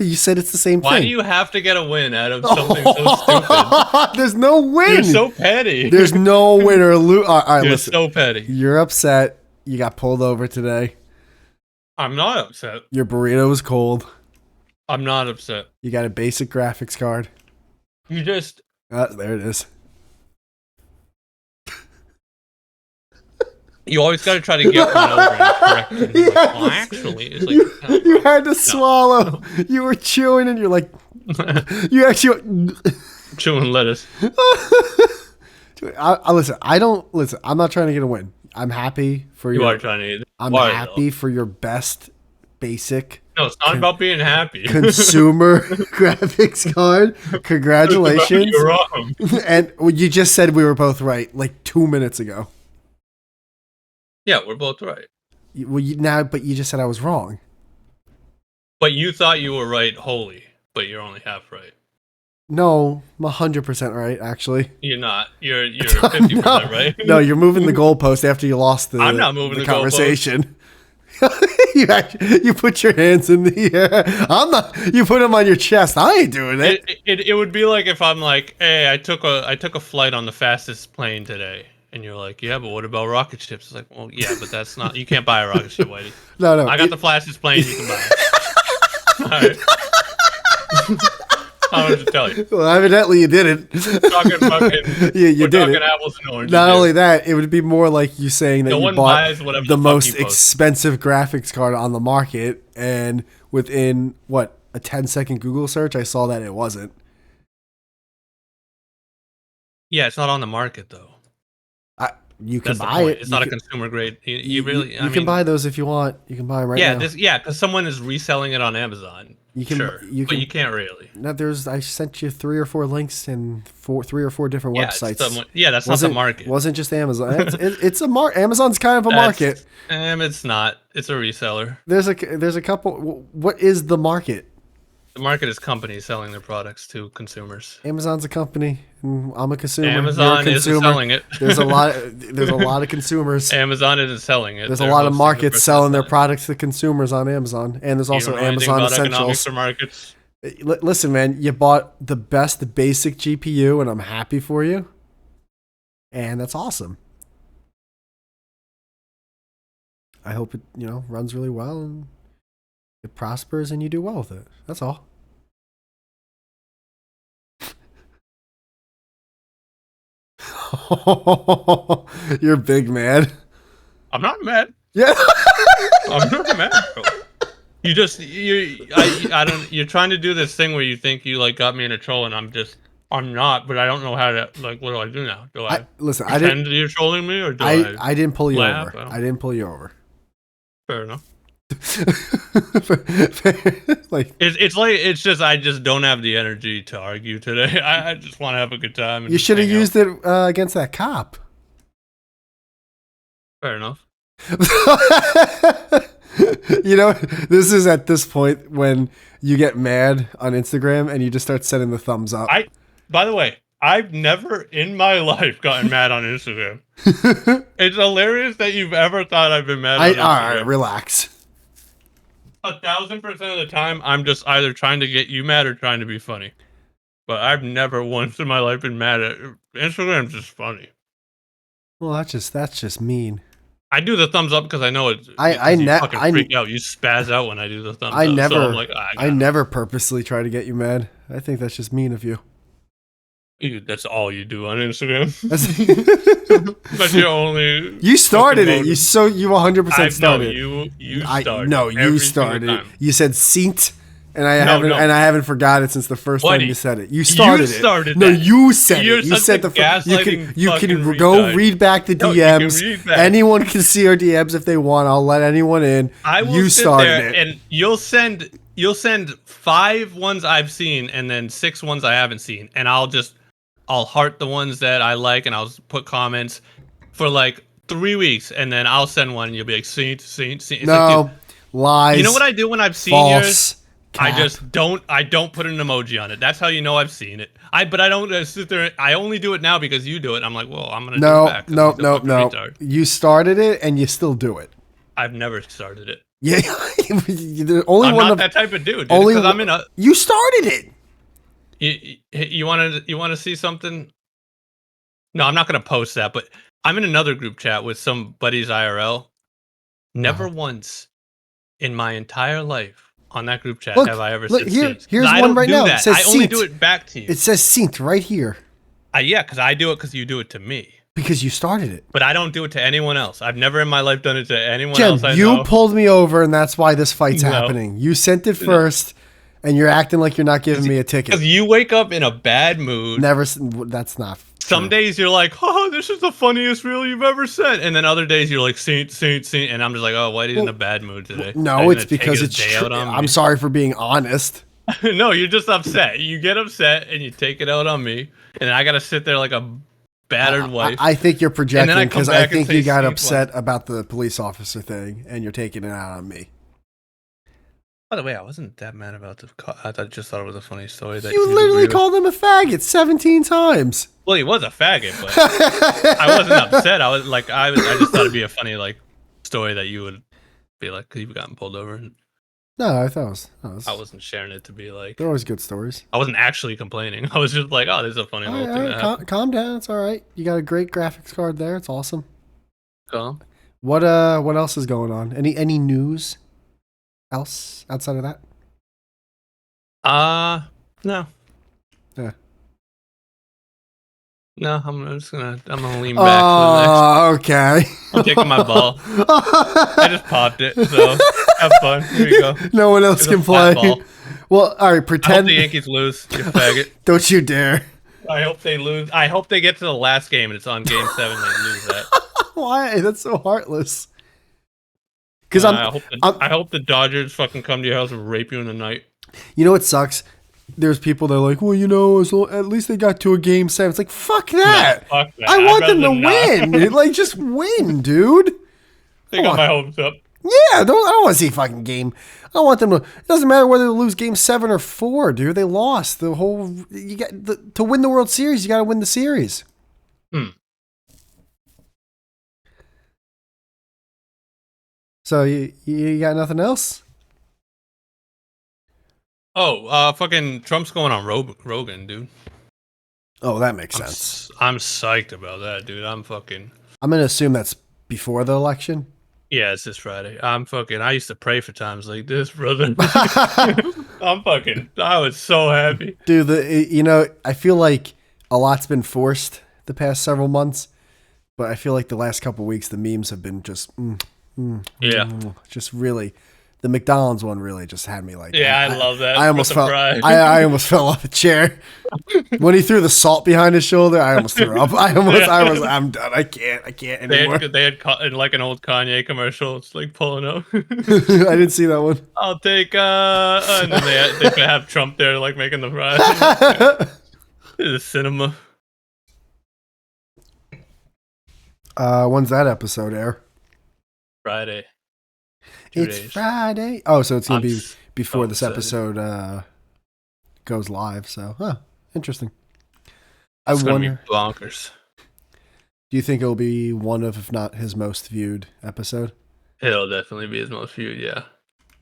You said it's the same thing. Why do you have to get a win out of something so stupid? There's no win. You're so petty. There's no win or lose. All right, You're listen. so petty. You're upset. You got pulled over today. I'm not upset. Your burrito was cold. I'm not upset. You got a basic graphics card. You just... There it is. You always got to try to get one over and correct it. Like, well, actually, it's like... You had to swallow. You were chewing and you're like... You actually... Chewing lettuce. Listen, I'm not trying to get a win. I'm happy for you. You are trying to eat it. I'm happy for your best basic... No, it's not about being happy. Consumer graphics card. Congratulations. You're wrong. And you just said we were both right like 2 minutes ago. Yeah, we're both right. But you just said I was wrong. But you thought you were right wholly, but you're only half right. No, I'm 100% right, actually. You're not. You're 50% right. No, you're moving the goalpost after you lost the I'm not moving the conversation. You put your hands in the air. I'm not. You put them on your chest. I ain't doing it. It would be like if I'm like, hey, I took a flight on the fastest plane today. And you're like, yeah, but what about rocket ships? It's like, well, yeah, but that's not... You can't buy a rocket ship, Whitey. No. I got the fastest plane you can buy. All right. I wanted to tell you. Well, evidently you didn't. Talking fucking... you did it. Apples and oranges. Not only that, it would be more like you saying that you bought the most expensive graphics card on the market, and within, a 10-second Google search, I saw that it wasn't. Yeah, it's not on the market, though. You can buy it. It's not a consumer grade. You can buy those if you want. You can buy them right now. Yeah, because someone is reselling it on Amazon. But you can't really. No, I sent you 3 or 4 links and 3 or 4 different websites. That's not the market. Wasn't just Amazon. It's a market. Amazon's kind of a market. It's not. It's a reseller. There's a couple. What is the market? The market is companies selling their products to consumers. Amazon's a company, and I'm a consumer. Amazon You're a isn't consumer. selling it. There's a lot. There's a lot of consumers. Amazon isn't selling it. There's They're a lot of hosting the markets person selling their selling it. products to consumers on Amazon, and there's You also don't know anything Amazon about economics Essentials. or markets. Listen, man, you bought the best basic GPU, and I'm happy for you. And that's awesome. I hope it, runs really well and it prospers and you do well with it. That's all. You're big, man. I'm not mad. Yeah. I'm not mad. Bro. You're trying to do this thing where you think you like got me in a troll, and I'm not, but I don't know how to, like, what do I do now? Do I listen, pretend you're trolling me, or do I didn't pull you laugh? over. I didn't pull you over. Fair enough. Like It's just I just don't have the energy to argue today. I just want to have a good time. And you should have hang out. used it against that cop. Fair enough. This is at this point when you get mad on Instagram and you just start sending the thumbs up. By the way, I've never in my life gotten mad on Instagram. It's hilarious that you've ever thought I've been mad on Instagram. All right, relax. 1,000% of the time, I'm just either trying to get you mad or trying to be funny. But I've never once in my life been mad at Instagram's just funny. Well, that's just mean. I do the thumbs up because I know it. I fucking freak out. You spaz out when I do the thumbs up. So I'm like, I never purposely try to get you mad. I think that's just mean of you. That's all you do on Instagram. That's But you only. You started it. You 100% started. You started. No, you every started single it. time. You said "seat," and I haven't forgot it since the first time you said it. You started it. No, you said You're it. You said the gaslighting you can fucking go retard. read back the No, you can DMs. read back. Anyone can see our DMs if they want. I'll let anyone in. I will You sit started there it. and you'll send 5 ones I've seen and then 6 ones I haven't seen, and I'll heart the ones that I like and I'll put comments for like 3 weeks, and then I'll send one and you'll be like, see. It's No, like, dude, lies. you know what I do when I've seen False. yours? Cap. I don't put an emoji on it. That's how you know I've seen it. But I don't sit there. I only do it now because you do it. I'm like, well, I'm gonna do it back. No. Retard. You started it and you still do it. I've never started it. Yeah, the only I'm one not of that type of dude. only Because I'm in a. You started it. You want to see something? No, I'm not gonna post that. But I'm in another group chat with some buddies IRL. Never once in my entire life on that group chat have I ever said "seat." Here's I one don't right do now. That. It says I only "seat." do it back to you. It says "seat" right here Yeah, because I do it because you do it to me. because you started it. But I don't do it to anyone else. I've never in my life done it to anyone Jen, else I you know. pulled me over, and that's why this fight's No. happening. You sent it first, and you're acting like you're not giving me a ticket. Because you wake up in a bad mood. That's not. Some days you're like, oh, this is the funniest reel you've ever sent. And then other days you're like, "Saint." And I'm just like, oh, Whitey's in a bad mood today. No, it's because it's true. I'm sorry for being honest. No, you're just upset. You get upset and you take it out on me. And I got to sit there like a battered wife. I think you're projecting come because back I and think say you got Steve upset about the police officer thing, and you're taking it out on me. By the way, I wasn't that mad about I just thought it was a funny story. That You literally called him a faggot 17 times. Well, he was a faggot, but I wasn't upset. I was like, I just thought it'd be a funny like story that you would be like, you've gotten pulled over. And No, I thought it was. I wasn't sharing it to be like. They're always good stories. I wasn't actually complaining. I was just like, oh, this is a funny little thing. Calm down. It's all right. You got a great graphics card there. It's awesome. Calm. What else is going on? Any news else outside of that? No. Yeah. No, I'm gonna lean back for the next. Okay. I'm taking my ball. I just popped it, so have fun. Here you go. No one else It's a can flat play. ball. Well, all right. I hope Pretend the Yankees lose, you faggot. Don't you dare. I hope they lose. I hope they get to the last game and it's on game 7 they lose that. Why? That's so heartless. Because I hope the Dodgers fucking come to your house and rape you in the night. You know what sucks? There's people that are like, well, at least they got to a game 7. It's like, fuck that. No, fuck that. I want I'd them to rather not. win. Like, just win, dude. They got my hopes up. Yeah, I don't want to see a fucking game. I don't want them to. It doesn't matter whether they lose game 7 or 4, dude. They lost the whole. You got to win the World Series. You got to win the series. Hmm. So you got nothing else? Oh, fucking Trump's going on Rogan, dude. Oh, that makes sense. I'm psyched about that, dude. I'm gonna assume that's before the election. Yeah, it's this Friday. I used to pray for times like this, brother. I was so happy. Dude, I feel like a lot's been forced the past several months, but I feel like the last couple of weeks the memes have been just just really. The McDonald's one really just had me like. Yeah, I love that. I almost fell. I almost fell off a chair when he threw the salt behind his shoulder. I almost threw up. I'm done. I can't anymore. They had like an old Kanye commercial. It's like pulling up. I didn't see that one. I'll take and then they have Trump there like making the fries. The cinema. When's that episode air? Friday. It's Friday. Oh, so it's gonna be before this episode goes live. So, interesting. It's gonna be bonkers. Do you think it'll be one of, if not his most viewed episode? It'll definitely be his most viewed. Yeah.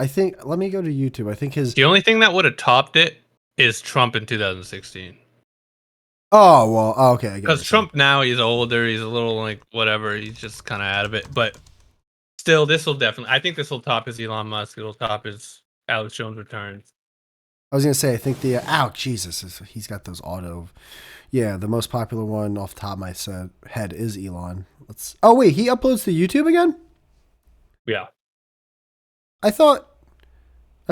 I think. Let me go to YouTube. I think the only thing that would have topped it is Trump in 2016. Oh well, okay. Because Trump now, he's older. He's a little like whatever. He's just kind of out of it, but. Still, this will definitely. I think this will top his Elon Musk. It'll top his Alex Jones returns. I was gonna say. I think the Jesus, he's got those auto. Yeah, the most popular one off the top of my head is Elon. Oh wait, he uploads to YouTube again? Yeah. I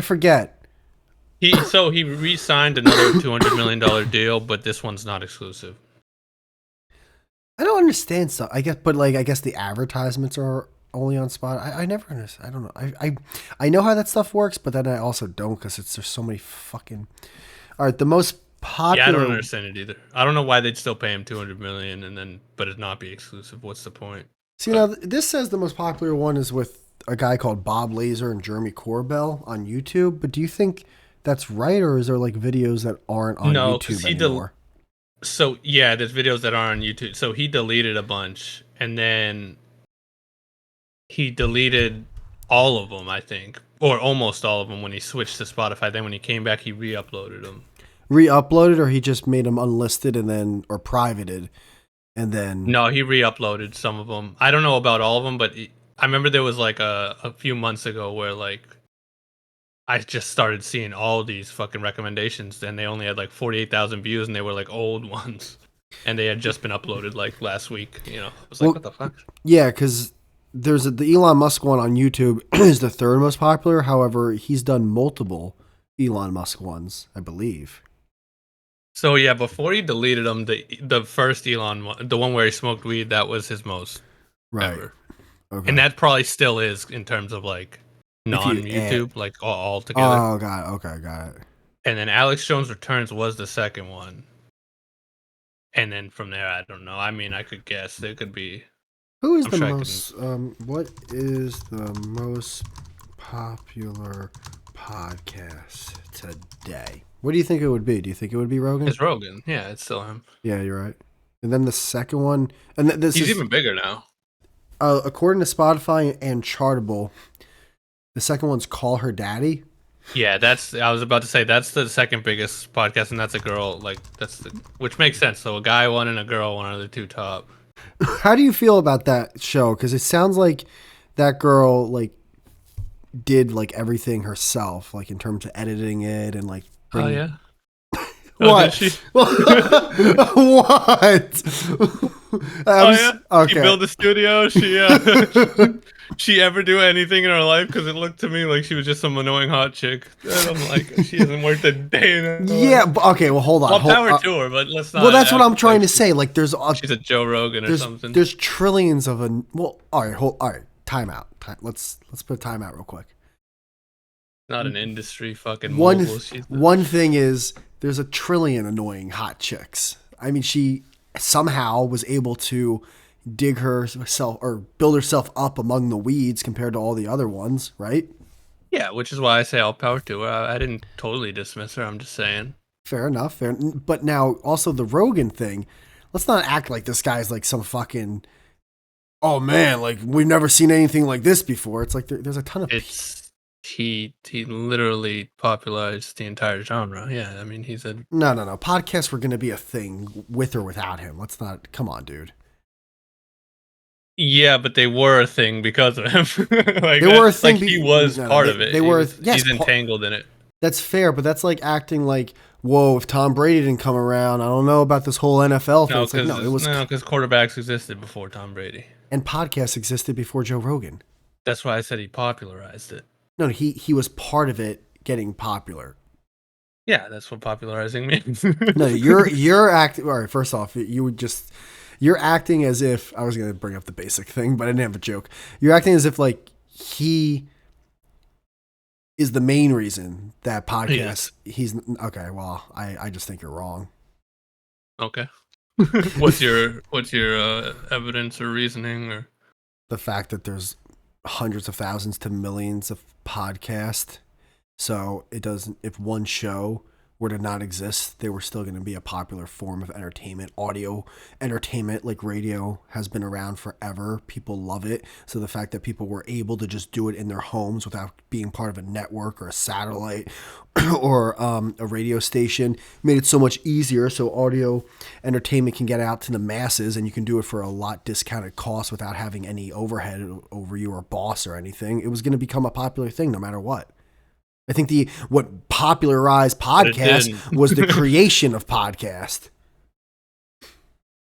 forget. He re-signed another $200 million deal, but this one's not exclusive. I don't understand stuff. I guess the advertisements are only on spot. I never understand. I don't know. I know how that stuff works, but then I also don't because there's so many fucking. All right, the most popular. Yeah, I don't understand it either. I don't know why they'd still pay him $200 million but it not be exclusive. What's the point? See, now this says the most popular one is with a guy called Bob Lazar and Jeremy Corbell on YouTube. But do you think that's right, or is there like videos that aren't on YouTube anymore? So yeah, there's videos that aren't on YouTube. So he deleted a bunch, and then. He deleted all of them, I think, or almost all of them when he switched to Spotify. Then when he came back, he re-uploaded them. Re-uploaded, or he just made them unlisted or privated, and then. No, he re-uploaded some of them. I don't know about all of them, but I remember there was like a few months ago where like I just started seeing all these fucking recommendations, and they only had like 48,000 views, and they were like old ones, and they had just been uploaded like last week. I was like, what the fuck? Yeah, because. There's the Elon Musk one on YouTube is the third most popular. However, he's done multiple Elon Musk ones, I believe. So yeah, before he deleted them, the first Elon, the one where he smoked weed, that was his most ever. Okay. And that probably still is in terms of like non-YouTube, like all together. Oh, got it. Okay, got it. And then Alex Jones Returns was the second one. And then from there, I don't know. I mean, I could guess. It could be... Who is what is the most popular podcast today? What do you think it would be? Do you think it would be Rogan? It's Rogan. Yeah, it's still him. Yeah, you're right. And then the second one, he's even bigger now. According to Spotify and Chartable, the second one's Call Her Daddy. Yeah, I was about to say that's the second biggest podcast, and that's a girl. Like which makes sense. So a guy one and a girl one are the two top. How do you feel about that show? Because it sounds like that girl like did like everything herself, like in terms of editing it and like. Oh yeah. What? What? Okay. She built a studio. She ever do anything in her life? Because it looked to me like she was just some annoying hot chick. And I'm like, she hasn't worked a day in her life. Yeah, but okay. Well, hold on. Well, power to her, but let's not. Well, that's what I'm trying to say. Like, she's a Joe Rogan or something. There's trillions of all right. All right. Time out. Let's put a time out real quick. Not an industry fucking one thing is there's a trillion annoying hot chicks. I mean, she somehow was able to dig herself or build herself up among the weeds compared to all the other ones, right? Yeah, which is why I say all power to her. I didn't totally dismiss her. I'm just saying. Fair enough. Fair. But now also the Rogan thing. Let's not act like this guy's like some fucking. Oh man, like we've never seen anything like this before. It's like there's a ton of. It's he literally popularized the entire genre. Yeah, I mean he's a No. Podcasts were going to be a thing with or without him. Let's not. Come on, dude. yeah, but they were a thing because of him. Like They were a thing. like he was part of it. They were. Yes, he's entangled in it. that's fair, but that's like acting like, whoa, if Tom Brady didn't come around, I don't know about this whole NFL thing. No, It's like, no, it was. because quarterbacks existed before Tom Brady. And podcasts existed before Joe Rogan. That's why I said he popularized it. No, he was part of it getting popular. Yeah, that's what popularizing means. No, you're acting. All right, first off, you're acting as if I was going to bring up the basic thing, but I didn't have a joke. You're acting as if like he is the main reason that podcast. He's okay. Well, I just think you're wrong. Okay. what's your evidence or reasoning or The fact that there's hundreds of thousands to millions of podcasts, so it doesn't. If one show were to not exist, they were still going to be a popular form of entertainment. Audio entertainment, like radio, has been around forever. People love it. So the fact that people were able to just do it in their homes without being part of a network or a satellite or a radio station made it so much easier. So audio entertainment can get out to the masses, and you can do it for a lot discounted cost without having any overhead over you or boss or anything. It was going to become a popular thing no matter what. I think what popularized podcast was the creation of podcast.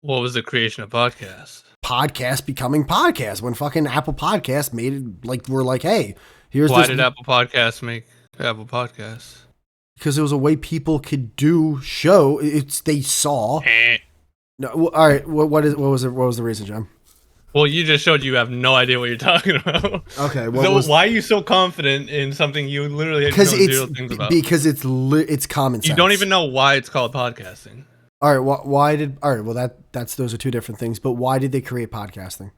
What was the creation of podcast? Podcast becoming podcast. When fucking Apple Podcasts made it, like we're like, hey, here's Why this. did Apple Podcasts make Apple Podcasts? Because it was a way people could do show. They saw. No, all right. What was the reason, John? Well, you just showed you have no idea what you're talking about. Okay. Why are you so confident in something you literally know zero things about? Because it's common sense. You don't even know why it's called podcasting. All right. Well, that's those are two different things. But why did they create podcasting?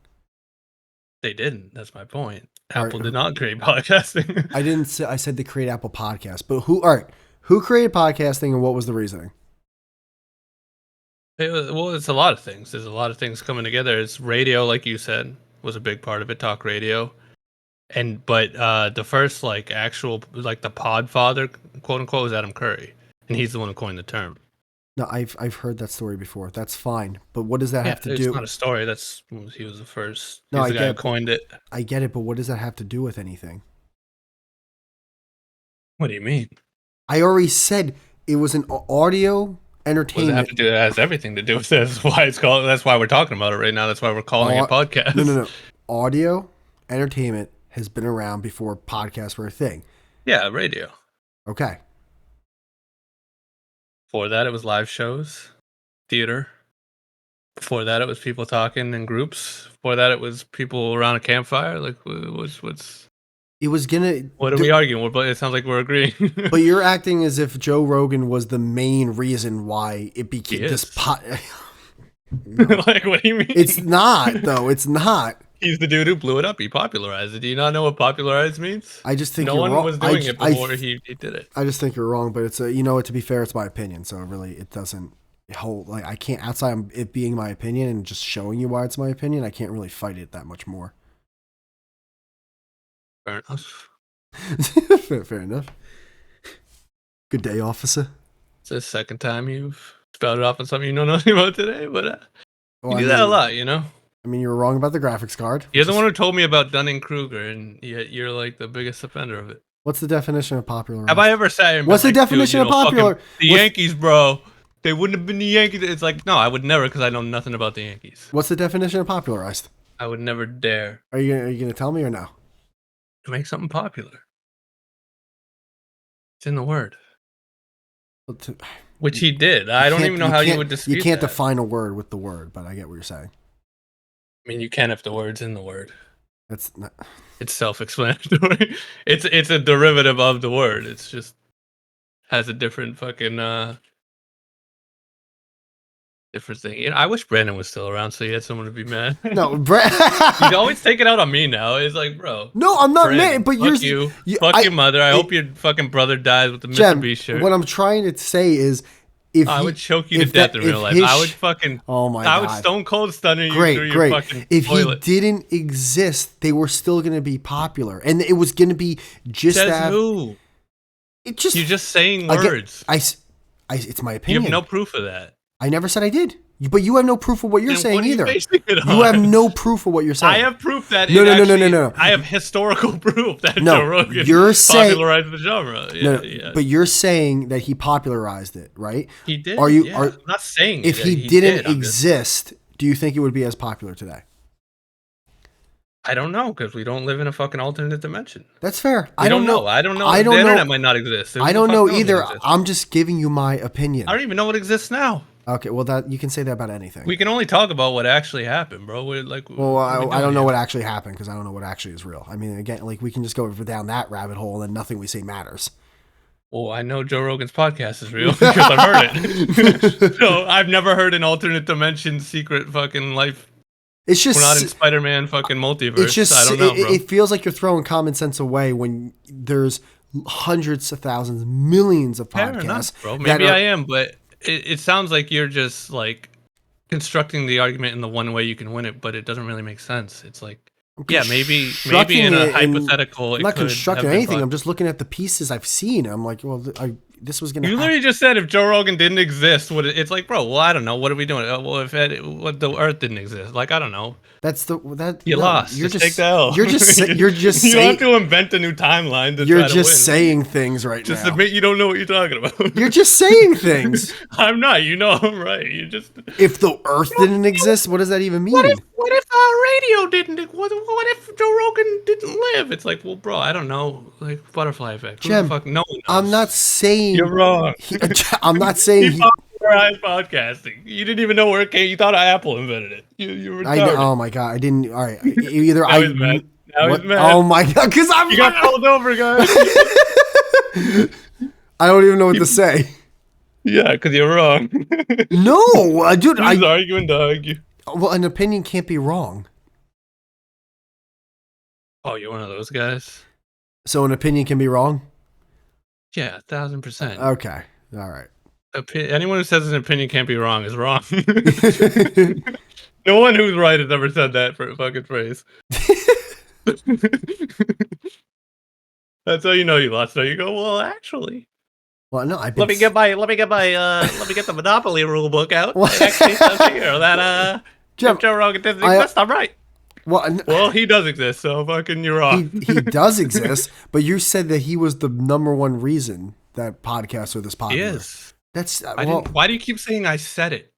They didn't. That's my point. Apple did not create podcasting. I didn't say. I said they create Apple Podcasts. But who created podcasting and what was the reasoning? It's a lot of things. There's a lot of things coming together. It's radio, like you said, was a big part of it. Talk radio, but the first actual the Podfather, quote unquote, was Adam Curry, and he's the one who coined the term. No, I've heard that story before. That's fine, but what does that have to do? It's not a story. He was the first. No, he's the guy who coined it. I get it, but what does that have to do with anything? What do you mean? I already said it was an audio entertainment. It has everything to do with this. That's why it's called. That's why we're talking about it right now. That's why we're calling it podcast. No. Audio entertainment has been around before podcasts were a thing. Yeah, radio. Okay. Before that, it was live shows, theater. Before that, it was people talking in groups. Before that, it was people around a campfire. Like, what's? It was gonna. What are we arguing? It sounds like we're agreeing. But you're acting as if Joe Rogan was the main reason why it became this No. Like, what do you mean? It's not, though. It's not. He's the dude who blew it up. He popularized it. Do you not know what popularized means? I just think no you're one wrong. was doing it before he did it. I just think you're wrong, but it's to be fair, it's my opinion. So really, it doesn't hold. Like I can't outside of it being my opinion and just showing you why it's my opinion. I can't really fight it that much more. Fair enough. Fair enough. Good day, officer. It's the second time you've spelled it off on something you know nothing about today, but you do that a lot, you know? I mean, you were wrong about the graphics card. You're the one who told me about Dunning-Kruger, and yet you're like the biggest offender of it. What's the definition of popular? Have I ever said? And what's the definition of popular? The Yankees, bro. They wouldn't have been the Yankees. It's like, no, I would never, because I know nothing about the Yankees. What's the definition of popularized? I would never dare. Are you gonna tell me or no? Make something popular. It's in the word. Which he did. I don't even know how you would dispute. You can't define a word with the word, but I get what you're saying. I mean, you can if the word's in the word. That's not. It's self-explanatory. It's a derivative of the word. It's just has a different fucking different thing. You know, I wish Brandon was still around so he had someone to be mad. No, He's always taking out on me now. It's like, bro. No, I'm not Brandon, mad, but fuck you. Fuck your mother. I hope your fucking brother dies with the Mr. Jem, Beast shirt. what I'm trying to say is, if I he, would choke you to death in real life. I would fucking. Oh my I God. would stone cold stunner you through your fucking If toilet. he didn't exist, they were still going to be popular, and it was going to be just Says that. who? It just You're just saying words. It's my opinion. You have no proof of that. I never said I did. But you have no proof of what you're Then saying what are you either. basing it You have on? no proof of what you're saying. I have proof that No. I have historical proof that No, Joe Rogan you're saying- popularized the genre. Yeah. But you're saying that he popularized it, right? He did. Are you? I'm not saying If that he did, didn't I'm just- exist, do you think it would be as popular today? I don't know because we don't live in a fucking alternate dimension. That's fair. I don't know. I don't know. The internet might not exist. I don't know either. I'm just giving you my opinion. I don't even know what exists now. Okay, well, that you can say that about anything. We can only talk about what actually happened, bro. We're like, well, I don't know what actually happened because I don't know what actually is real. I mean, again, like we can just go down that rabbit hole and then nothing we say matters. Well, I know Joe Rogan's podcast is real because I've heard it. So I've never heard an alternate dimension secret fucking life. It's just we're not in Spider-Man fucking multiverse. It's just I don't know, bro. It feels like you're throwing common sense away when there's hundreds of thousands, millions of podcasts. Fair enough, bro. Maybe I am, but it sounds like you're just like constructing the argument in the one way you can win it, but it doesn't really make sense. It's like, yeah, maybe in a hypothetical. I'm not constructing anything. I'm just looking at the pieces I've seen. I'm like, well, this was gonna. You literally just said if Joe Rogan didn't exist, it's like, bro. Well, I don't know. What are we doing? Well, if the Earth didn't exist, like I don't know. You lost. You're just take the L. You're just you have to invent a new timeline to You're try to win. just saying things right now. Just admit you don't know what you're talking about. You're just saying things. I'm not. You know I'm right. You just. If the Earth didn't exist, what does that even mean? What if radio didn't? What if Joe Rogan didn't live? It's like, well, bro, I don't know. Like butterfly effect. Who the fuck? No one knows. I'm not saying you're wrong. I'm not saying. Podcasting. You didn't even know where it came. You thought Apple invented it. You were retarded. Oh my god! I didn't. All right. Either now he's mad. Now he's mad. Oh my god! Because you got pulled over, guys. I don't even know what to say. Yeah, because you're wrong. No, dude. He's arguing to argue. Well, an opinion can't be wrong. Oh, you're one of those guys. So an opinion can be wrong. Yeah, 1,000%. Okay. All right. Anyone who says an opinion can't be wrong is wrong. No one who's right has ever said that for a fucking phrase. That's how you know you lost. So you go, well, actually. Well, no, let me get the Monopoly rule book out. It actually says here that Joe Rogan doesn't exist. I'm right. Well, he does exist, so fucking you're wrong. He does exist, but you said that he was the number one reason that podcasts are this popular. He is. That's why do you keep saying I said it?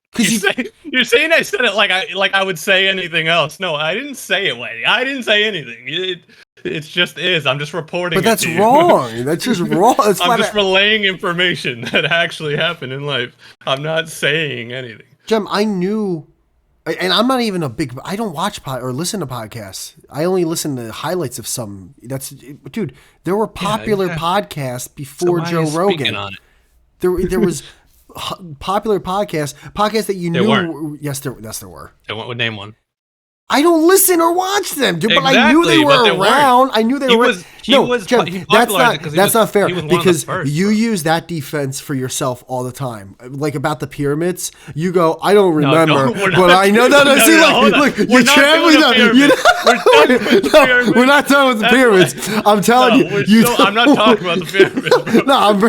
You're saying I said it like I would say anything else. No, I didn't say it, Wade. I didn't say anything. It just is. I'm just reporting. But that's wrong. That's just wrong. That's I'm just relaying information that actually happened in life. I'm not saying anything. Jem, I knew, and I'm not even I don't watch or listen to podcasts. I only listen to highlights of some. Dude, there were popular podcasts before Joe Rogan. On it. There was popular podcasts that you knew. Weren't. Yes, there were. Would name one. I don't listen or watch them, dude, exactly, but I knew they were around. I knew they were. Jem, that's not fair because you use that defense for yourself all the time. Like about the pyramids, you go, I don't remember, but I know. No, see, look, you're traveling up. We're not done with the pyramids. I'm telling you. I'm not talking about the pyramids. No, I'm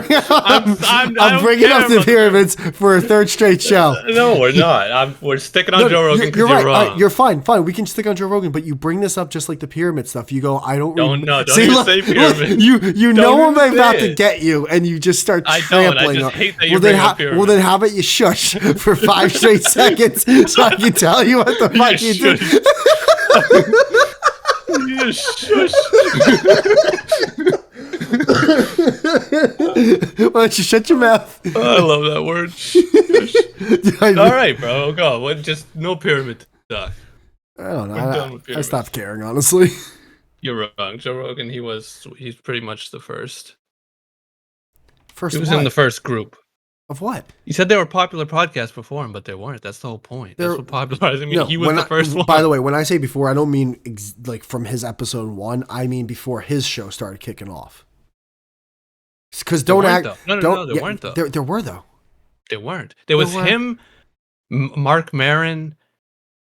bringing up the pyramids for a third straight show. No, we're not. We're sticking on Joe Rogan because you're wrong. You're fine. We can stick on Joe Rogan, but you bring this up just like the pyramid stuff. You go, I don't say pyramid. You know I'm about to get you, and you just start trampling. I just hate that you're bringing up pyramid. Well, then how about you shush for 5 straight seconds so I can tell you what the fuck you did? You shush. Why don't you shut your mouth? I love that word. All right, bro. Go. Just no pyramid talk. I don't know. I stopped caring, honestly. You're wrong. Joe Rogan, he's pretty much the first. He was in the first group. Of what? You said they were popular podcasts before him, but they weren't. That's the whole point. That's what popularized. I mean, he was the first one. By the way, when I say before, I don't mean like from his episode 1. I mean before his show started kicking off. Because don't act. No, there weren't though. There were though. They weren't. There was him, Mark Maron,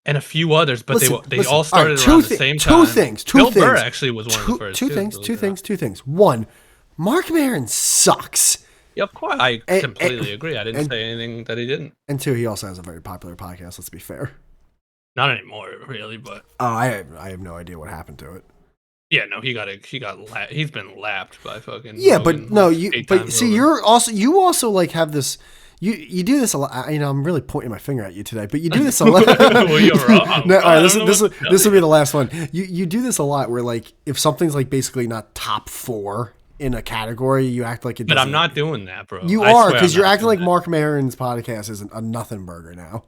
and a few others, but they all started around the same time. Bill Burr actually was one of the first. Two things. One, Mark Maron sucks. Yeah, of course. I completely agree. I didn't say anything that he didn't. And two, he also has a very popular podcast, let's be fair. Not anymore, really, but I have no idea what happened to it. Yeah, no, he's been lapped by fucking. Yeah, Rogan but no, you also like have this. You do this a lot. I'm really pointing my finger at you today, but you do this a lot. Well, you're wrong. No, all right, this will be the last one. You do this a lot, where like if something's like basically not top 4 in a category, you act like it. But I'm not doing that, bro. You are, because you're acting like Mark Maron's podcast is a nothing burger now.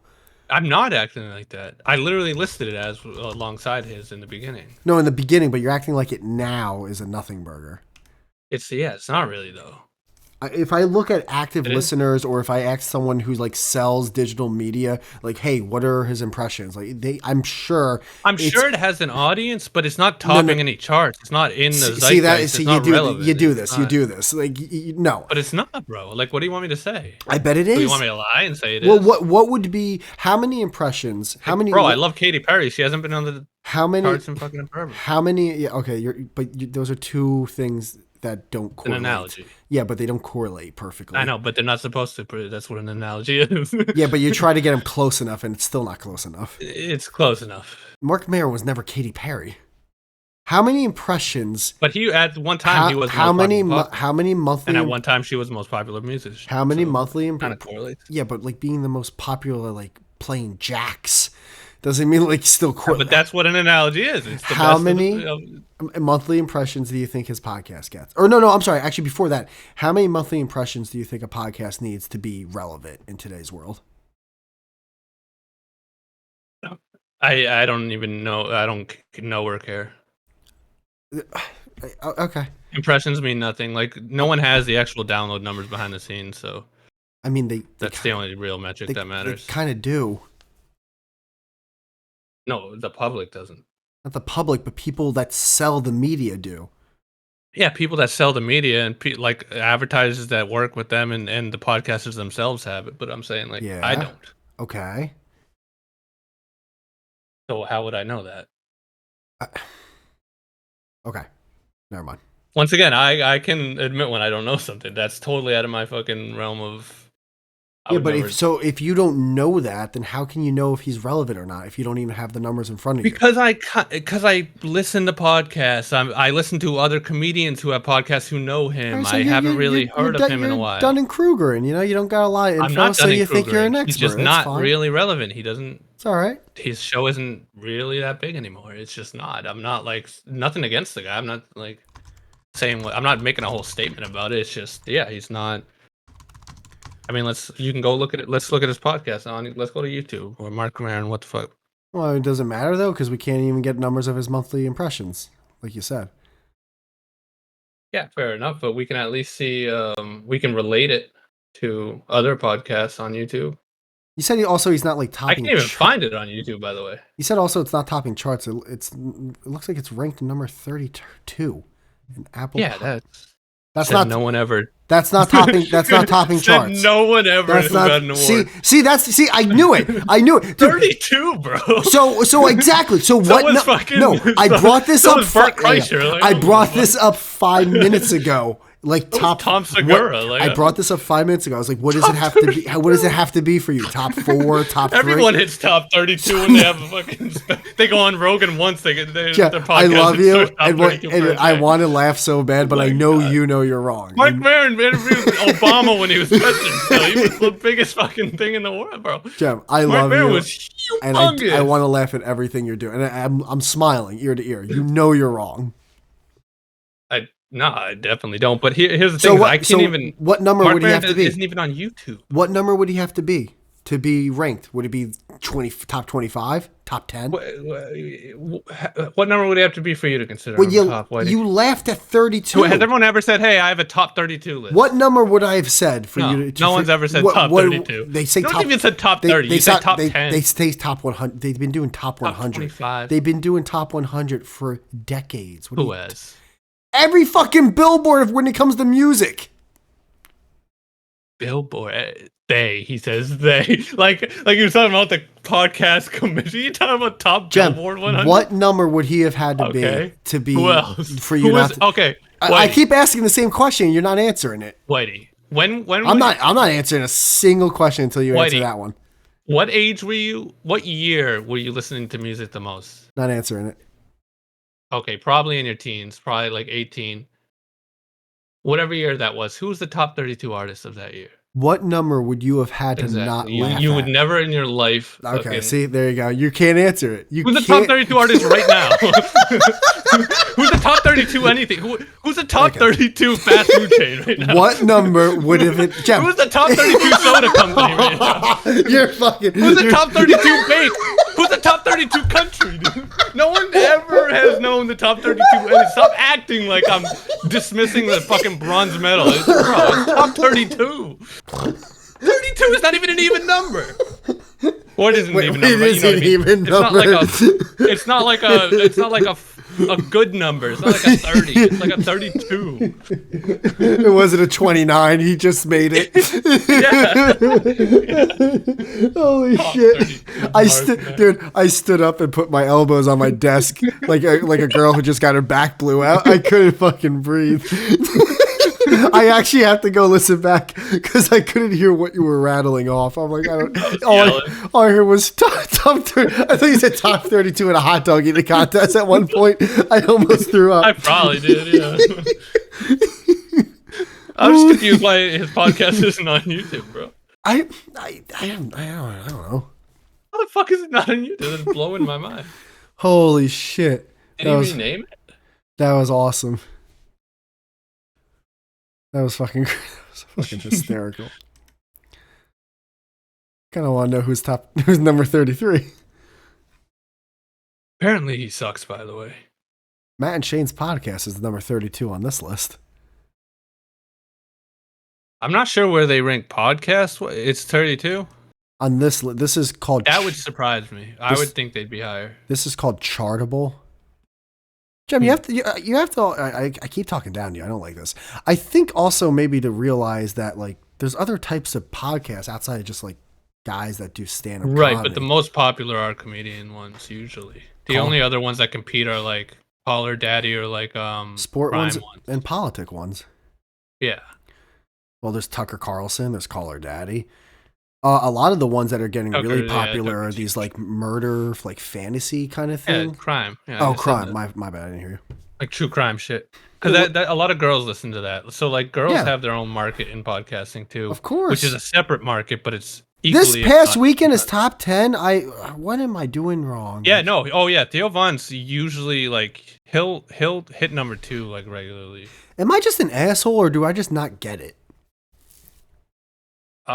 I'm not acting like that. I literally listed it as alongside his in the beginning. No, in the beginning, but you're acting like it now is a nothing burger. It's not really though. If I look at active listeners, or if I ask someone who like sells digital media, like, hey, what are his impressions? Like I'm sure it has an audience, but it's not topping any charts. It's not in the zeitgeist. You do this. Like, no. But it's not, bro. Like, what do you want me to say? I bet it is. Do you want me to lie and say it is? Well, what would be, how many impressions? How many? Bro, I love Katy Perry. She hasn't been on the charts in fucking forever. How many? Yeah, okay, those are two things that don't correlate. An analogy. Yeah, but they don't correlate perfectly. I know, but they're not supposed to. That's what an analogy is. Yeah, but you try to get them close enough, and it's still not close enough. It's close enough. Mark Maron was never Katy Perry. How many impressions? But he at one time he was how many monthly? And at one time she was the most popular musician. How many monthly kind of correlates? Yeah, but like being the most popular, like playing jacks, doesn't mean like still. But that's what an analogy is. It's the how many monthly impressions do you think his podcast gets? Or no, I'm sorry. Actually, before that, how many monthly impressions do you think a podcast needs to be relevant in today's world? I don't even know. I don't know or care. Okay. Impressions mean nothing. Like no one has the actual download numbers behind the scenes, so I mean that's the only real metric that matters. They kind of do. No, the public doesn't. Not the public, but people that sell the media do. Yeah, people that sell the media and like advertisers that work with them and the podcasters themselves have it. But I'm saying like I don't. Okay. So how would I know that? Okay. Never mind. Once again, I can admit when I don't know something. That's totally out of my fucking realm of. Yeah, but if you don't know that, then how can you know if he's relevant or not if you don't even have the numbers in front of you? Because I listen to podcasts. I listen to other comedians who have podcasts who know him. Right, so I haven't really heard of him in a while. Dunning-Kruger, and you don't got a lot of info, I'm not so you think you're an expert. He's just not really relevant. He doesn't. It's all right. His show isn't really that big anymore. It's just not. I'm not like nothing against the guy. I'm not like saying I'm not making a whole statement about it. It's just he's not. I mean, you can go look at it. Let's look at his podcast let's go to YouTube or Mark Maron. What the fuck? Well, it doesn't matter though, because we can't even get numbers of his monthly impressions, like you said. Yeah, fair enough. But we can at least see. We can relate it to other podcasts on YouTube. You said he's not like topping. I can't even find it on YouTube, by the way. You said also it's not topping charts. It looks like it's ranked number 32 in Apple. Yeah, that's not. No one ever. That's not topping. That's not topping charts. No one ever got an award. See. I knew it. Dude, 32, bro. So exactly. So what? I brought this up. I brought this up 5 minutes ago. Like Tom Segura. I brought this up 5 minutes ago. I was like, "What does it have to be? What does it have to be for you? Top 4, top 3?" Everyone hits top 32 when they have a fucking. They go on Rogan once. Their podcast. I love you, and I want to laugh so bad, but I know you know you're wrong. Mark Maron interviewed Obama when he was president. So he was the biggest fucking thing in the world, bro. Jim, I love you. Mark Maron was humongous. And I want to laugh at everything you're doing, and I'm smiling ear to ear. You know you're wrong. No, I definitely don't. But here's the thing: I can't even. What number would he have to be? Isn't even on YouTube. What number would he have to be ranked? Would it be top 25, top 10. What number would it have to be for you to consider Well, him top? you laughed at 32. Has everyone ever said, "Hey, I have a top 32 list"? What number would I have said for you to? No one's ever said top 32. They say no top. One's even said top 30. They say top 10. They say top 100. They've been doing top 100. 25. They've been doing top 100 for decades. Who has? Every fucking billboard when it comes to music. Billboard. He says they. Like you were talking about the podcast committee. You talking about top Billboard 100? What number would he have had to be Who else? For you not to, okay. I keep asking the same question. You're not answering it. Whitey. When I'm not answering a single question until you answer that one. What age were you? What year were you listening to music the most? Not answering it. Okay, probably in your teens, probably like 18. Whatever year that was. Who was the top 32 artist of that year? What number would you have had to not laugh You at? would never in your life. Okay, see, there you go. You can't answer it. Who's the top 32 artist right now? Who's the top 32 anything? Who's the top 32 fast food chain right now? What number would have it? Jem. Who's the top 32 soda company right now? You're fucking. Who's the top 32 bake? Who's the top 32 country, dude? No one ever has known the top 32. Stop acting like I'm dismissing the fucking bronze medal. It's top 32. 32 is not even an even number. What is an even number? It is an even number. It's not like a good number. It's not like a 30. It's like a 32. It wasn't a 29. He just made it. Yeah. Holy shit! I stood up and put my elbows on my desk like a girl who just got her back blew out. I couldn't fucking breathe. I actually have to go listen back because I couldn't hear what you were rattling off. I'm like, all I heard was top 30. I thought you said top 32 in a hot dog eating contest at one point. I almost threw up. I probably did, yeah. I'm just confused why his podcast isn't on YouTube, bro. I don't know. How the fuck is it not on YouTube? It's blowing my mind. Holy shit. Did he rename it? That was awesome. That was fucking hysterical. Kind of want to know who's number 33. Apparently he sucks, by the way. Matt and Shane's podcast is number 32 on this list. I'm not sure where they rank podcasts. It's 32? On this is called... That would surprise me. I would think they'd be higher. This is called Chartable. Jim, you have to. I keep talking down to you. I don't like this. I think also maybe to realize that like there's other types of podcasts outside of just like guys that do stand up. Right, comedy. but the most popular are comedian ones usually. The only other ones that compete are like Call Her Daddy or like sport ones and politic ones. Yeah. Well, there's Tucker Carlson. There's Call Her Daddy. A lot of the ones that are getting really popular are these like murder, like fantasy kind of thing. Yeah, crime. Yeah, oh, crime. My bad. I didn't hear you. Like true crime shit. Because a lot of girls listen to that. So like girls have their own market in podcasting too. Of course. Which is a separate market, but it's equally. This past weekend is top 10. What am I doing wrong? Yeah, no. Oh yeah, Theo Von's usually like he'll hit number 2 like regularly. Am I just an asshole or do I just not get it?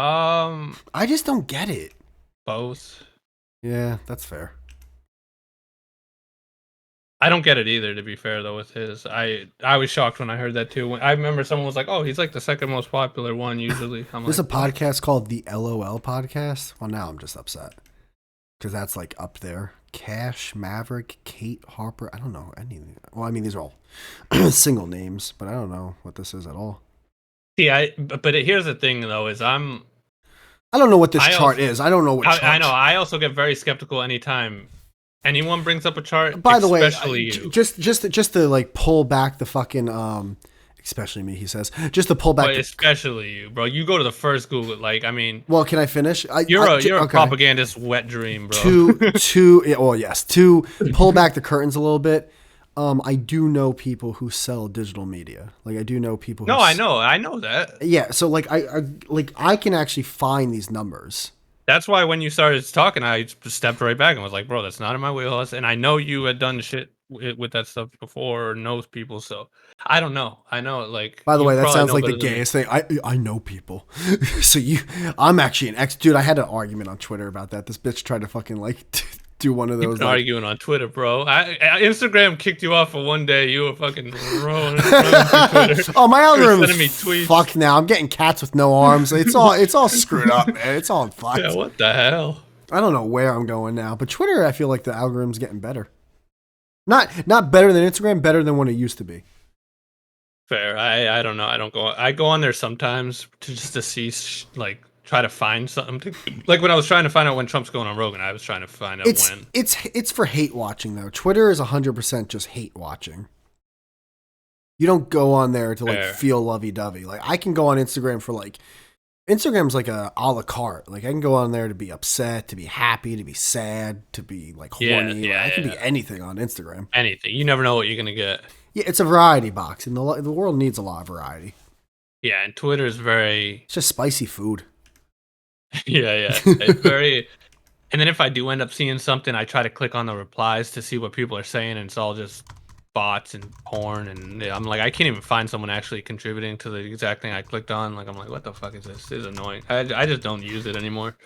I just don't get it. Both. Yeah, that's fair. I don't get it either, to be fair though, with his. I was shocked when I heard that too. I remember someone was like, "Oh, he's like the second most popular one usually." There's a podcast called the LOL podcast. Well, now I'm just upset because that's like up there. Cash, Maverick, Kate Harper. I don't know anything. Well, I mean, these are all single names, but I don't know what this is at all. Yeah, but here's the thing though: is I don't know what this chart is. I don't know what chart. I know. I also get very skeptical anytime anyone brings up a chart. By the way, especially you. just to like pull back the fucking especially me, he says, just to pull back. Especially you, bro. You go to the first Google. Like, I mean, well, can I finish? You're a propagandist wet dream, bro. To pull back the curtains a little bit. I do know people who sell digital media. Like I do know people. No, I know that. Yeah, so like I can actually find these numbers. That's why when you started talking, I stepped right back and was like, "Bro, that's not in my wheelhouse." And I know you had done shit with that stuff before or knows people. So I don't know. I know like By the you way, that probably sounds know like the better than me. gayest thing. I know people. So I'm actually an ex dude. I had an argument on Twitter about that. This bitch tried to fucking like do one of You've those been like arguing on Twitter, bro. Instagram kicked you off for one day. You were fucking running through Twitter. oh, my You were algorithm is sending me tweets. fucked now. I'm getting cats with no arms. It's all screwed up, man. It's all Yeah, fucked. what the hell? I don't know where I'm going now, but Twitter, I feel like the algorithm's getting better. Not better than Instagram, better than what it used to be. Fair. I don't know. I go on there sometimes to see like try to find something. Like when I was trying to find out when Trump's going on Rogan, I was trying to find out It's when. it's for hate watching though. Twitter is 100% just hate watching. You don't go on there to like Fair. feel lovey dovey. Like I can go on Instagram for like Instagram's like a la carte. Like I can go on there to be upset, to be happy, to be sad, to be like horny. Yeah, I can yeah. be anything on Instagram. Anything. You never know what you're gonna get. Yeah, it's a variety box, and the world needs a lot of variety. Yeah, and Twitter is very. It's just spicy food. Yeah. It's very. And then if I do end up seeing something, I try to click on the replies to see what people are saying, and it's all just bots and porn. And yeah, I'm like, I can't even find someone actually contributing to the exact thing I clicked on. Like, I'm like, what the fuck is this? This is annoying. I just don't use it anymore.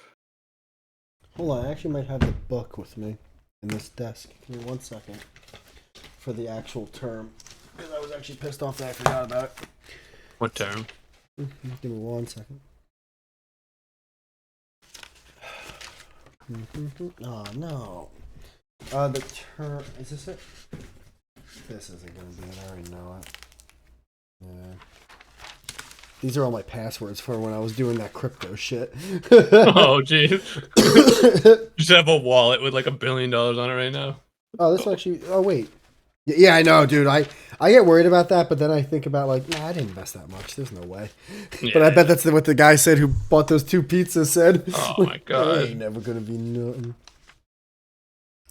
Hold on, I actually might have the book with me in this desk. Give me 1 second for the actual term, because I was actually pissed off that I forgot about it. What term? Give me 1 second. Oh no. The term, is this it? This isn't gonna be it. I already know it. Yeah. These are all my passwords for when I was doing that crypto shit. Oh, jeez. You just have a wallet with like $1 billion on it right now. Oh, this actually. Oh wait. Yeah, I know, dude. I get worried about that, but then I think about like, nah, I didn't invest that much. There's no way. Yeah. But I bet that's what the guy said who bought those 2 pizzas said. Oh my god. Ain't never gonna be nothing.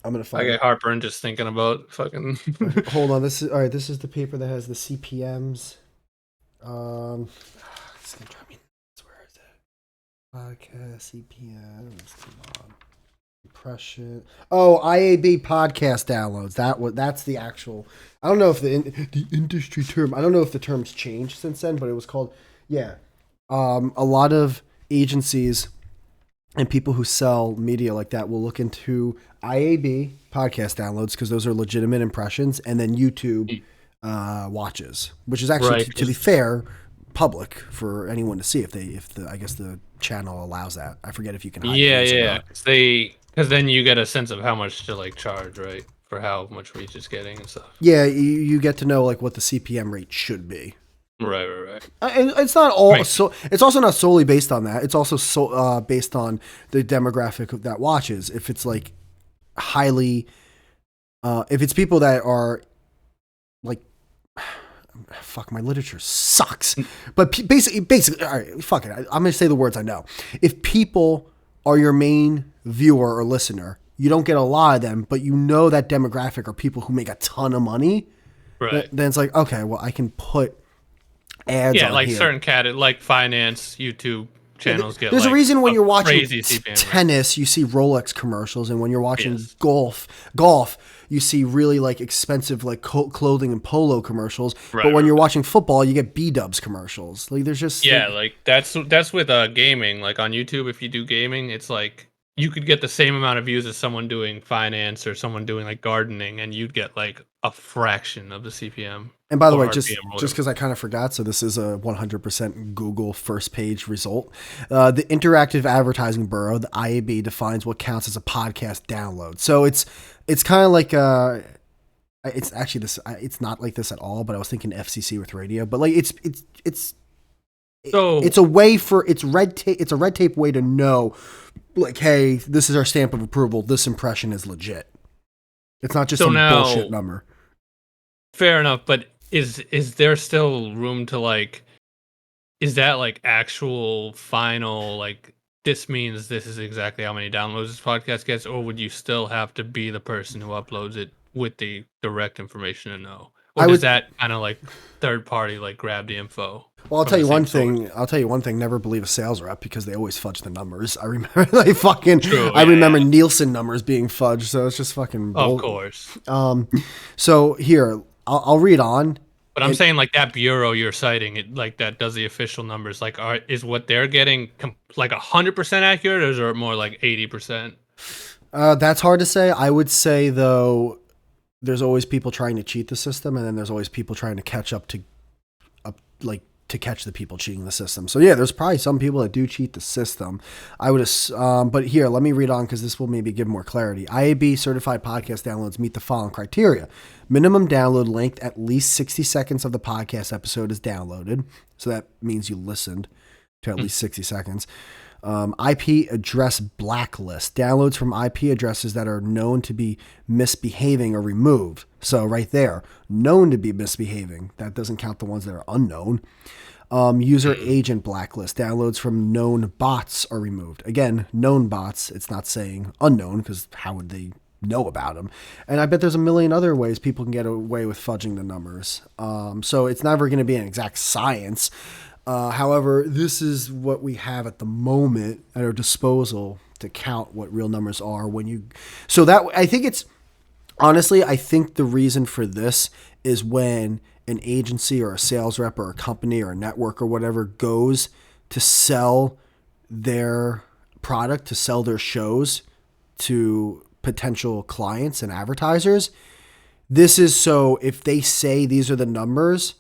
I'm gonna I find. get heartburn just thinking about fucking. Hold on. This is all right. This is the paper that has the CPMs. It's gonna drive me nuts. Where is it? Podcast CPMs. Come on. Impression. Oh, IAB podcast downloads. That's the actual. I don't know if the industry term. I don't know if the term's changed since then, but it was called. Yeah. A lot of agencies and people who sell media like that will look into IAB podcast downloads because those are legitimate impressions, and then YouTube watches, which is actually, Right. to be fair, public for anyone to see if the I guess the channel allows that. I forget if you can hide things or Yeah. not. Because then you get a sense of how much to like charge, right, for how much reach it's getting and stuff. Yeah, you get to know like what the CPM rate should be. Right. And it's not all Right. so. It's also not solely based on that. It's also based on the demographic of that watches. If it's like highly, if it's people that are like, fuck, my literature sucks. But basically, all right, fuck it. I'm gonna say the words I know. If people are your main viewer or listener, you don't get a lot of them, but you know that demographic are people who make a ton of money. Right. Then it's like, okay, well, I can put ads Yeah, on like here. certain like finance YouTube channels get. There's like a reason when you're watching crazy CPM. tennis, you see Rolex commercials, and when you're watching Yes. golf, you see really like expensive like clothing and polo commercials. Right, but when right, you're right. watching football, you get B-dubs commercials. Like there's just Yeah, like that's with gaming. Like on YouTube, if you do gaming, it's like you could get the same amount of views as someone doing finance or someone doing like gardening, and you'd get like a fraction of the CPM. And by the or way, RPM just or whatever. because I kind of forgot, so this is a 100% Google first page result. The Interactive Advertising Bureau, the IAB, defines what counts as a podcast download. So it's kind of like it's actually this. It's not like this at all. But I was thinking FCC with radio. But like So it's a way for it's red tape. It's a red tape way to know, like, hey, this is our stamp of approval. This impression is legit. It's not just So some now- bullshit number. fair enough, but is there still room to like? Is that like actual final like? This means this is exactly how many downloads this podcast gets, or would you still have to be the person who uploads it with the direct information to know? Or I does would- that kind of like third party like grab the info? Well, I'll from tell the you one same thing. source. I'll tell you one thing. Never believe a sales rep because they always fudge the numbers. I remember they fucking. True, I yeah, remember yeah. Nielsen numbers being fudged, so it's just fucking Of bull. course. So here, I'll read on. But I'm saying like that bureau you're citing, it like that does the official numbers. Like, is what they're getting like 100% accurate, or is it more like 80%? That's hard to say. I would say though, there's always people trying to cheat the system, and then there's always people trying to catch up like to catch the people cheating the system. So yeah, there's probably some people that do cheat the system. I would, but here, let me read on because this will maybe give more clarity. IAB certified podcast downloads meet the following criteria: minimum download length, at least 60 seconds of the podcast episode is downloaded. So that means you listened to at least 60 seconds. IP address blacklist. Downloads from IP addresses that are known to be misbehaving are removed. So right there, known to be misbehaving. That doesn't count the ones that are unknown. User agent blacklist. Downloads from known bots are removed. Again, known bots. It's not saying unknown because how would they know about them? And I bet there's a million other ways people can get away with fudging the numbers. So it's never going to be an exact science. However, this is what we have at the moment at our disposal to count what real numbers are when you. So that I think it's honestly, I think the reason for this is when an agency or a sales rep or a company or a network or whatever goes to sell their product, to sell their shows to potential clients and advertisers. This is so if they say these are the numbers,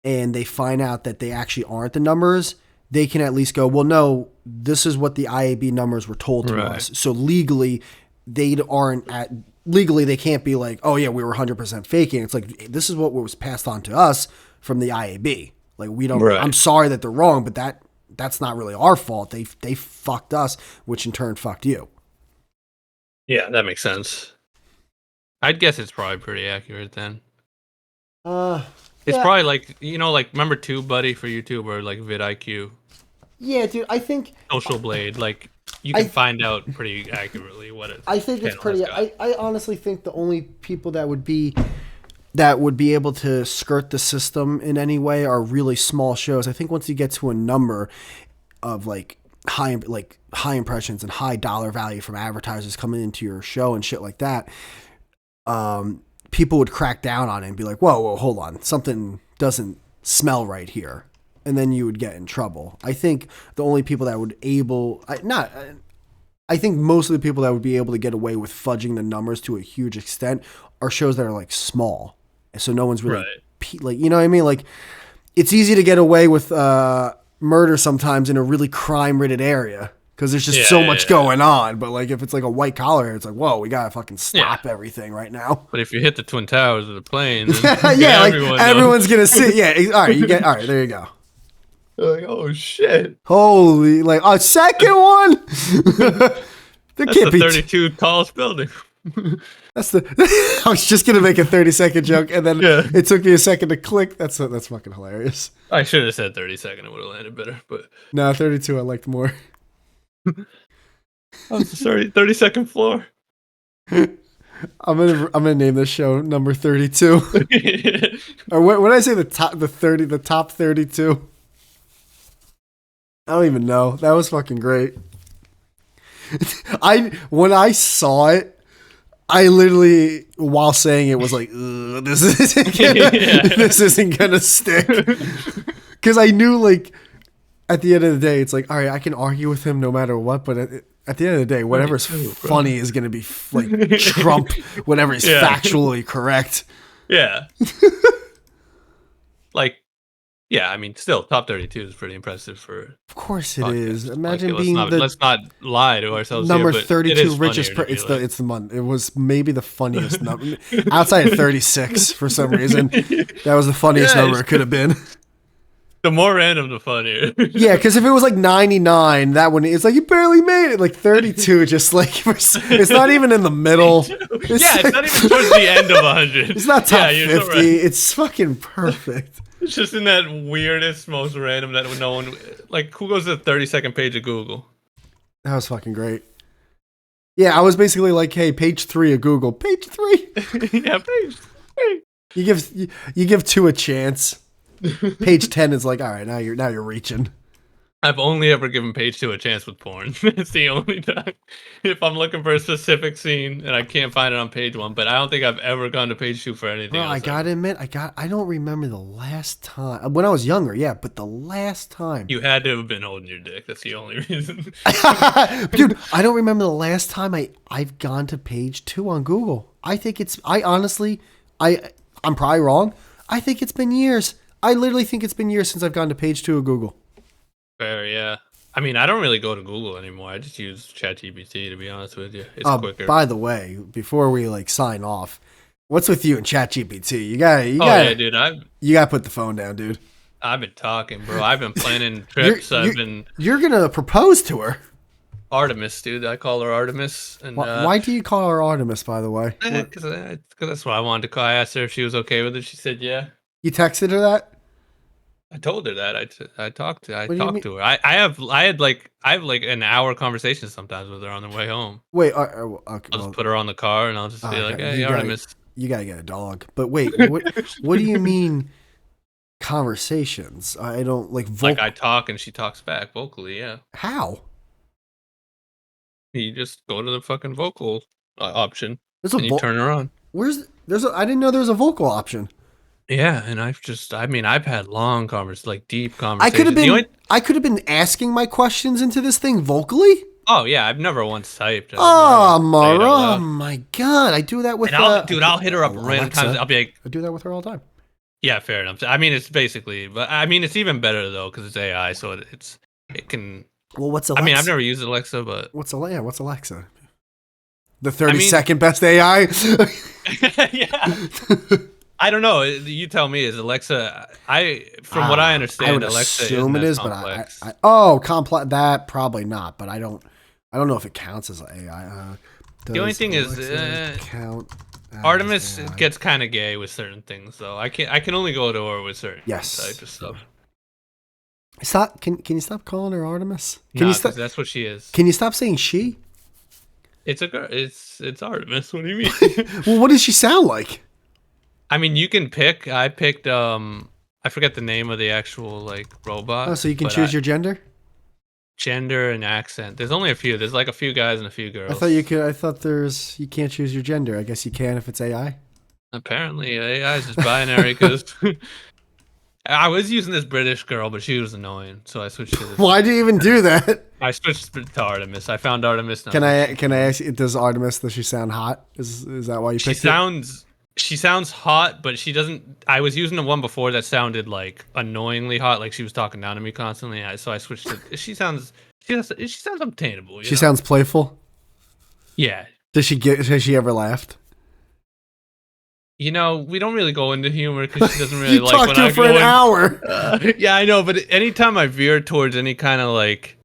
and they find out that they actually aren't the numbers, they can at least go, well, no, this is what the IAB numbers were told to us. So legally, they can't be like, oh yeah, we were 100% faking. It's like, this is what was passed on to us from the IAB. Like we don't, I'm sorry that they're wrong, but that's not really our fault. They fucked us, which in turn fucked you. Yeah, that makes sense. I'd guess it's probably pretty accurate then. It's probably like, like remember TubeBuddy for YouTube or like vidIQ? Yeah, dude, I think Social Blade, like you can find out pretty accurately what it. I think it's pretty. I honestly think the only people that would be able to skirt the system in any way are really small shows. I think once you get to a number of like high impressions and high dollar value from advertisers coming into your show and shit like that, people would crack down on it and be like, whoa, hold on. Something doesn't smell right here. And then you would get in trouble. I think the only people that would I think most of the people that would be able to get away with fudging the numbers to a huge extent are shows that are like small. So no one's really like, you know what I mean? Like it's easy to get away with murder sometimes in a really crime-ridden area. Because there's just so much going on. But like if it's like a white collar, it's like, whoa, we gotta fucking stop everything right now. But if you hit the Twin Towers of the plane, everyone's gonna see. Yeah, all right, there you go. Like, oh shit! Holy, like a second one. That's the 32 tallest building. That's the. I was just gonna make a 30-second joke, and then it took me a second to click. That's fucking hilarious. I should have said 30-second. It would have landed better, but no, 32 I liked more. I'm sorry, 32nd floor. I'm gonna name this show number 32. Or what did I say? The top 32. I don't even know. That was fucking great. When I saw it, I literally, while saying it, was like, this isn't gonna stick. Because I knew, like, at the end of the day, it's like, all right, I can argue with him no matter what, but at the end of the day, whatever's funny is going to be like trump whatever is factually correct. Yeah. I mean, still, top 32 is pretty impressive for. Of course it is. Imagine like, being let's not lie to ourselves. Number here, 32 richest. It's the month. It was maybe the funniest number outside of 36 for some reason. That was the funniest number it could have been. The more random, the funnier. Yeah, because if it was like 99, that one, it's like you barely made it. Like 32, just like it's not even in the middle. It's not even towards the end of 100. It's not top 50. So right. It's fucking perfect. It's just in that weirdest, most random that no one like. Who goes to the 30-second page of Google? That was fucking great. Yeah, I was basically like, hey, page 3 of Google. Page 3. Yeah, page 3. You give 2 a chance. Page 10 is like, all right, now you're reaching. I've only ever given page 2 a chance with porn. It's the only time. If I'm looking for a specific scene and I can't find it on page 1, but I don't think I've ever gone to page 2 for anything Bro, I else gotta ever. admit, I don't remember the last time when I was younger, yeah, but the last time, You had to have been holding your dick. That's the only reason. dude, I don't remember the last time I've gone to page 2 on Google. I honestly, I'm probably wrong. I think it's been years. I literally think it's been years since I've gone to page 2 of Google. Fair, yeah. I mean, I don't really go to Google anymore. I just use ChatGPT, to be honest with you. It's quicker. By the way, before we like sign off, what's with you and ChatGPT? Oh yeah, dude. You gotta put the phone down, dude. I've been talking, bro. I've been planning trips. I've been You're gonna propose to her. Artemis, dude. I call her Artemis. And Why do you call her Artemis, by the way? Because that's what I wanted to call. I asked her if she was okay with it. She said yeah. You texted her that? I told her that. I talked to her. I have like an hour conversation sometimes with her on the way home. Wait, okay, I'll just put her on the car and I'll just be like, "Hey, Artemis." You gotta get a dog. But wait, what do you mean conversations? I don't like Like I talk and she talks back vocally. Yeah. How? You just go to the fucking vocal option There's and you turn her on. I didn't know there was a vocal option. Yeah, and I've had long like deep conversations. I could have been asking my questions into this thing vocally. Oh yeah, I've never once typed. Oh my god, I do that with. I'll hit her up random times. I'll be like, I do that with her all the time. Yeah, fair enough. I mean, it's basically, but I mean, it's even better though because it's AI, so it can. Well, what's Alexa? I mean, I've never used Alexa, but what's Alexa? The 32nd best AI. Yeah. I don't know. You tell me. Is Alexa? From what I understand, Alexa assume isn't it is, complex. but complex. That probably not. But I don't know if it counts as AI. The only thing is, count. Artemis gets kind of gay with certain things, though. I can only go to her with certain type of stuff. Stop. Can you stop calling her Artemis? That's what she is. Can you stop saying she? It's a girl. It's Artemis. What do you mean? Well, what does she sound like? I mean, you can pick. I picked. I forget the name of the actual like robot. Oh, so you can choose your gender. Gender and accent. There's only a few. There's like a few guys and a few girls. I thought you could. I thought you can't choose your gender. I guess you can if it's AI. Apparently, AI is just binary because I was using this British girl, but she was annoying, so I switched to this. Why do you even do that? I switched to Artemis. I found Artemis. Can I ask? Does Artemis? Does she sound hot? Is that why you picked it? She sounds hot, but she doesn't. I was using the one before that sounded like annoyingly hot, like she was talking down to me constantly. So I switched to. She sounds obtainable. She sounds playful. Yeah. Has she ever laughed? You know, we don't really go into humor because she doesn't really you like when talked to her for an hour. Yeah, I know, but anytime I veer towards any kind of like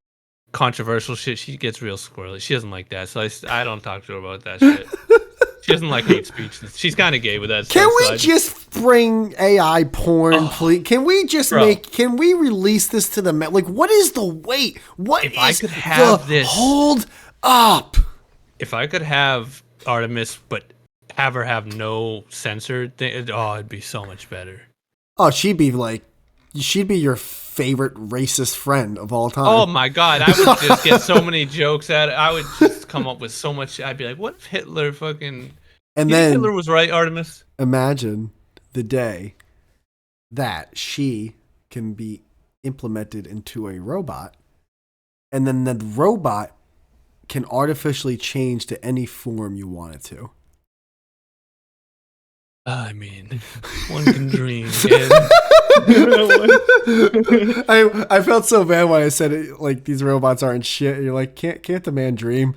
controversial shit, she gets real squirrely. She doesn't like that, so I don't talk to her about that shit. She doesn't like hate speech. She's kind of gay with that. Can we just bring AI porn, please? Can we just Can we release this to the like? What is the wait? What if I could have this? Hold up. If I could have Artemis, but have her have no censored thing, it'd be so much better. Oh, she'd be your favorite racist friend of all time. Oh my god, I would just get so many jokes at it. I would just come up with so much. I'd be like, what if Hitler fucking... And then Hitler was right, Artemis? Imagine the day that she can be implemented into a robot, and then the robot can artificially change to any form you want it to. I mean, one can dream. I felt so bad when I said it, like these robots aren't shit. You're like, can't the man dream?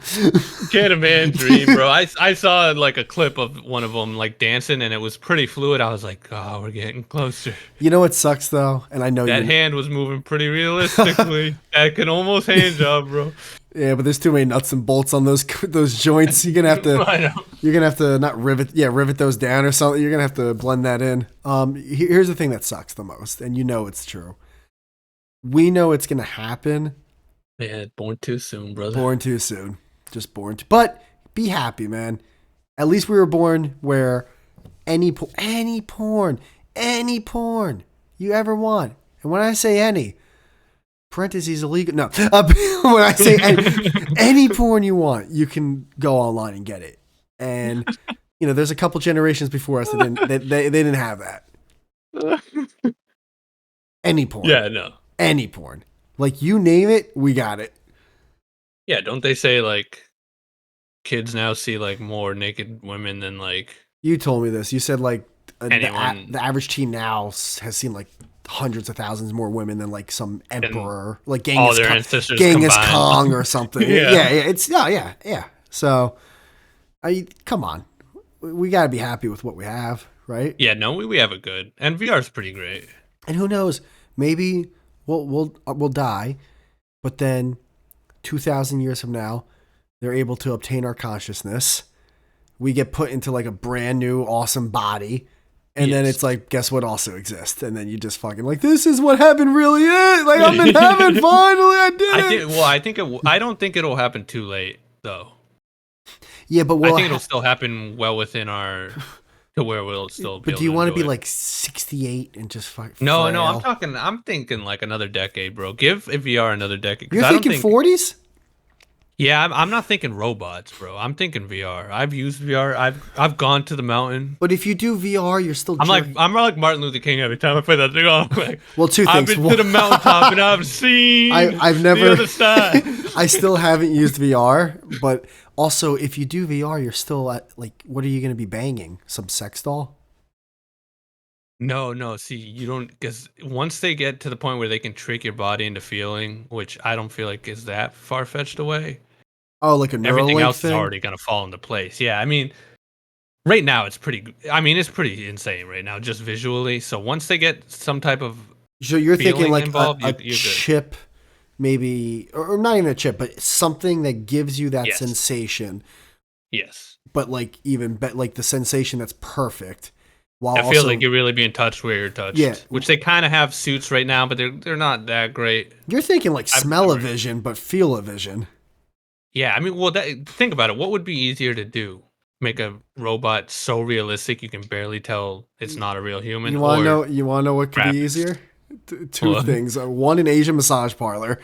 Can't a man dream, bro? I saw like a clip of one of them like dancing, and it was pretty fluid. I was like, oh, we're getting closer. You know what sucks though, and I know that hand was moving pretty realistically. That can almost hand job, bro. Yeah, but there's too many nuts and bolts on those joints. You're gonna have to not rivet those down or something. You're gonna have to blend that in. Here's the thing that sucks the most, and you know it's true. We know it's gonna happen. Yeah, born too soon, brother. Born too soon. Just born. But be happy, man. At least we were born where any porn you ever want. And when I say any, parentheses illegal. No, when I say any porn you want, you can go online and get it. And there's a couple generations before us that they didn't have that. Any porn. Yeah, no. Any porn. Like, you name it, we got it. Yeah, don't they say, like, kids now see, like, more naked women than, like... You told me this. You said, like, the average teen now has seen, like, hundreds of thousands more women than, like, some emperor. Like, Genghis Kong or something. Yeah. So, come on. We got to be happy with what we have, right? Yeah, no, we have it good. And VR's pretty great. And who knows? Maybe we'll die, but then 2,000 years from now, they're able to obtain our consciousness. We get put into like a brand new awesome body, and then it's like, guess what also exists? And then you just fucking like, this is what heaven really is. Like, I'm in heaven finally. I did it. I don't think it'll happen too late though. Yeah, but I think it'll still happen well within our. To where we'll still be. But do you want to be like 68 and just fuck? No, I'm thinking like another decade, bro. Give VR another decade. You're thinking 40s? Yeah, I'm not thinking robots, bro. I'm thinking VR. I've used VR. I've gone to the mountain. But if you do VR, you're still. I'm like Martin Luther King every time I play that thing. I'm like, well, two things. I've been to the mountaintop and I've seen. I've never. The other side. I still haven't used VR, but. Also, if you do VR, you're still at, like, what are you going to be banging? Some sex doll? No. See, you don't, because once they get to the point where they can trick your body into feeling, which I don't feel like is that far-fetched away. Oh, like a Neuralink everything else thing? Is already going to fall into place. Yeah, I mean, right now it's pretty insane right now, just visually. So once they get some type of so you're thinking like involved, a chip, maybe, or not even a chip, but something that gives you that sensation. Yes. But like like the sensation that's perfect. While I feel like you're really being touched where you're touched. Yeah. Which they kind of have suits right now, but they're not that great. You're thinking like smell-o-vision, but feel-o-vision. Yeah, I mean, well, think about it. What would be easier to do? Make a robot so realistic you can barely tell it's not a real human? You want to know what could be easier? Two things. One, an Asian massage parlor.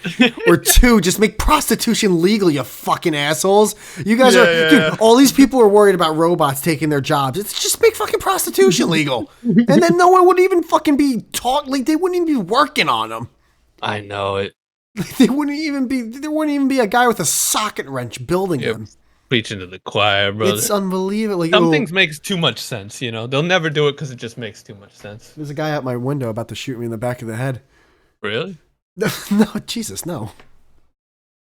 Or two, just make prostitution legal, you fucking assholes. You guys dude, all these people are worried about robots taking their jobs. It's just make fucking prostitution legal. And then no one would even fucking be like, they wouldn't even be working on them. I know it. There wouldn't even be a guy with a socket wrench building them. Preaching to the choir, brother. It's unbelievable. Like, some things makes too much sense, you know. They'll never do it because it just makes too much sense. There's a guy out my window about to shoot me in the back of the head. Really? No, Jesus, no.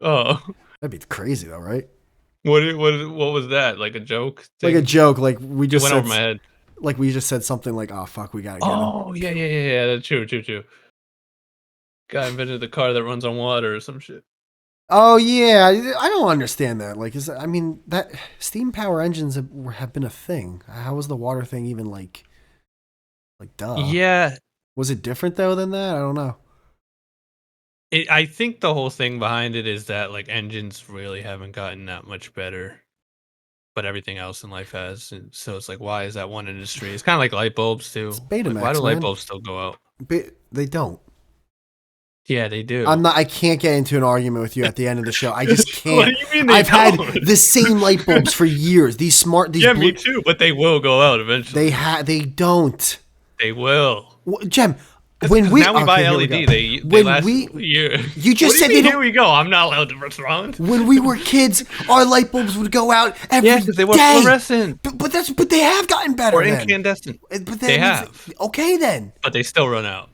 Oh, that'd be crazy though, right? What was that? Like a joke? Like a joke? Like we just went over my head. Like we just said something like, "Oh fuck, we gotta get him." Oh yeah. That's true. Guy invented the car that runs on water or some shit. Oh yeah, I don't understand that. Like, that steam power engines have been a thing? How was the water thing even like duh? Yeah. Was it different though than that? I don't know. I think the whole thing behind it is that like engines really haven't gotten that much better, but everything else in life has. And so it's like, why is that one industry? It's kind of like light bulbs too. It's Betamax, why do light bulbs still go out? They don't. Yeah, they do. I can't get into an argument with you at the end of the show. I just can't. What do you mean I've had the same light bulbs for years. Me too, but they will go out eventually. They don't. They will. Jem, when we buy LED, they last a year. You just said here we go. I'm not allowed to respond. When we were kids, our light bulbs would go out every day. Because they were fluorescent. But they have gotten better. Or incandescent. But they have. Okay then. But they still run out.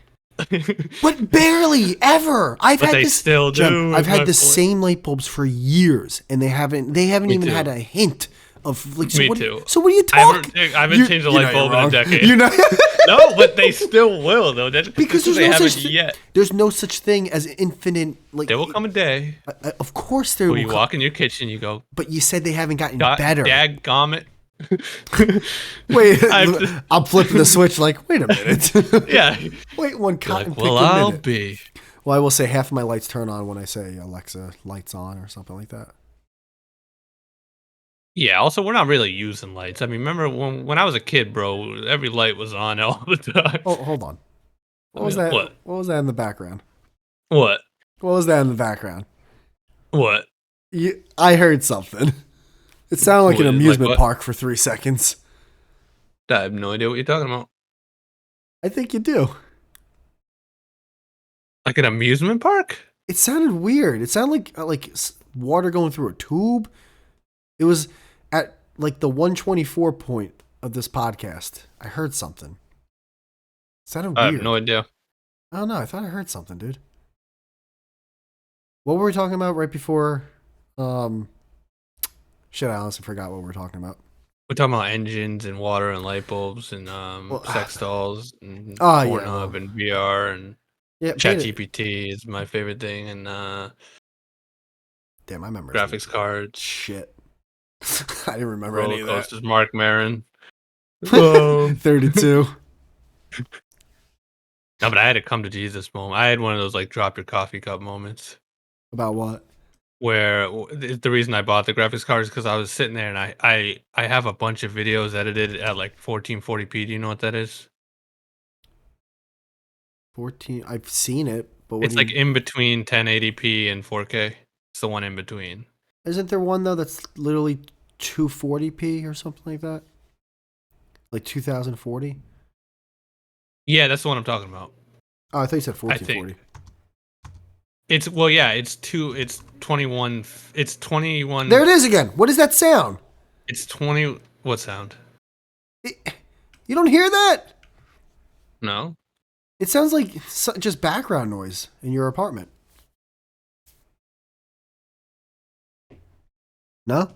But barely ever. Still do. I've had the same light bulbs for years, and they haven't even had a hint of like. Me too. So what are you talking? I haven't changed a light bulb in a decade. No, but they still will though. Because they haven't yet. There's no such thing as infinite. Like there will come a day. Of course there will. You walk in your kitchen, you go. But you said they haven't gotten better. Dadgummit. Wait, I'm flipping the switch like, wait a minute. Yeah. Wait one cotton pick I'll minute. Be. Well, I will say half of my lights turn on when I say Alexa, lights on or something like that. Yeah, also, we're not really using lights. I mean, remember when I was a kid, bro, every light was on all the time. Oh, hold on. What was that? What? What was that in the background? What? What was that in the background? What? I heard something. It sounded like an Like amusement what? park for 3 seconds. I have no idea what you're talking about. I think you do. Like an amusement park? It sounded weird. It sounded like water going through a tube. It was at like the 124 point of this podcast. I heard something. It sounded I weird. have no idea. I don't know. I thought I heard something, dude. What were we talking about right before? Shit, I honestly forgot what we were talking about. We're talking about engines and water and light bulbs and sex dolls and Pornhub and VR and ChatGPT is my favorite thing and damn, I remember graphics cards. Shit, I didn't remember any of that. Roller coasters, Mark Maron. 32. No, but I had a come to Jesus moment. I had one of those like drop your coffee cup moments. About what? Where the reason I bought the graphics card is because I was sitting there and I have a bunch of videos edited at like 1440p. Do you know what that is? 14. I've seen it, but it's like in between 1080p and 4K. It's the one in between. Isn't there one though that's literally 240p or something like that? Like 2040? Yeah, that's the one I'm talking about. Oh, I thought you said 1440. It's 21. It's 21. There it is again. What is that sound? It's 20. What sound? You don't hear that? No. It sounds like just background noise in your apartment. No?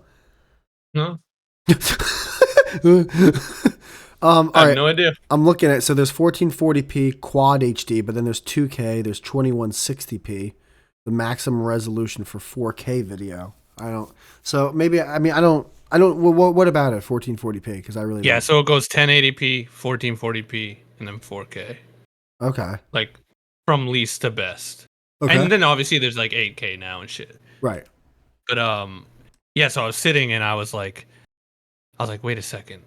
No. I have no idea. I'm looking at, so there's 1440p quad HD, but then there's 2K, there's 2160p, the maximum resolution for 4K video. What about it? 1440p? Because I really don't. So it goes 1080p, 1440p, and then 4K. Okay. Like from least to best. Okay. And then obviously there's like 8K now and shit. Right. But so I was sitting and I was like, wait a second.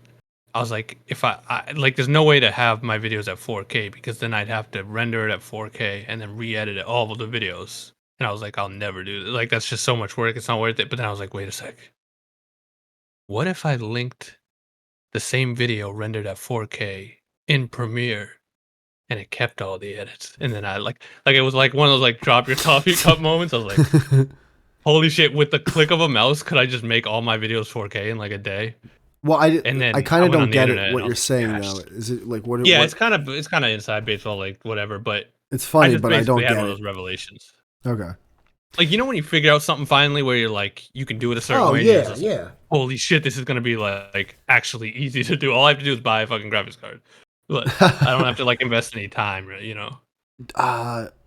I was like, if I like, there's no way to have my videos at 4K because then I'd have to render it at 4K and then re-edit it, all of the videos. And I was like, I'll never do that. Like, that's just so much work. It's not worth it. But then I was like, wait a sec. What if I linked the same video rendered at 4K in Premiere and it kept all the edits? And then I like it was like one of those like drop your coffee cup moments. I was like, holy shit, with the click of a mouse, could I just make all my videos 4K in like a day? Well, I kind of don't get it. What you're saying though, is it like what? Yeah, what? It's kind of inside baseball, like whatever. But it's funny, but I don't get one of those revelations. Okay. Like, you know when you figure out something finally where you're like, you can do it a certain way. Yeah, like, holy shit, this is gonna be like actually easy to do. All I have to do is buy a fucking graphics card. But I don't have to like invest any time, you know.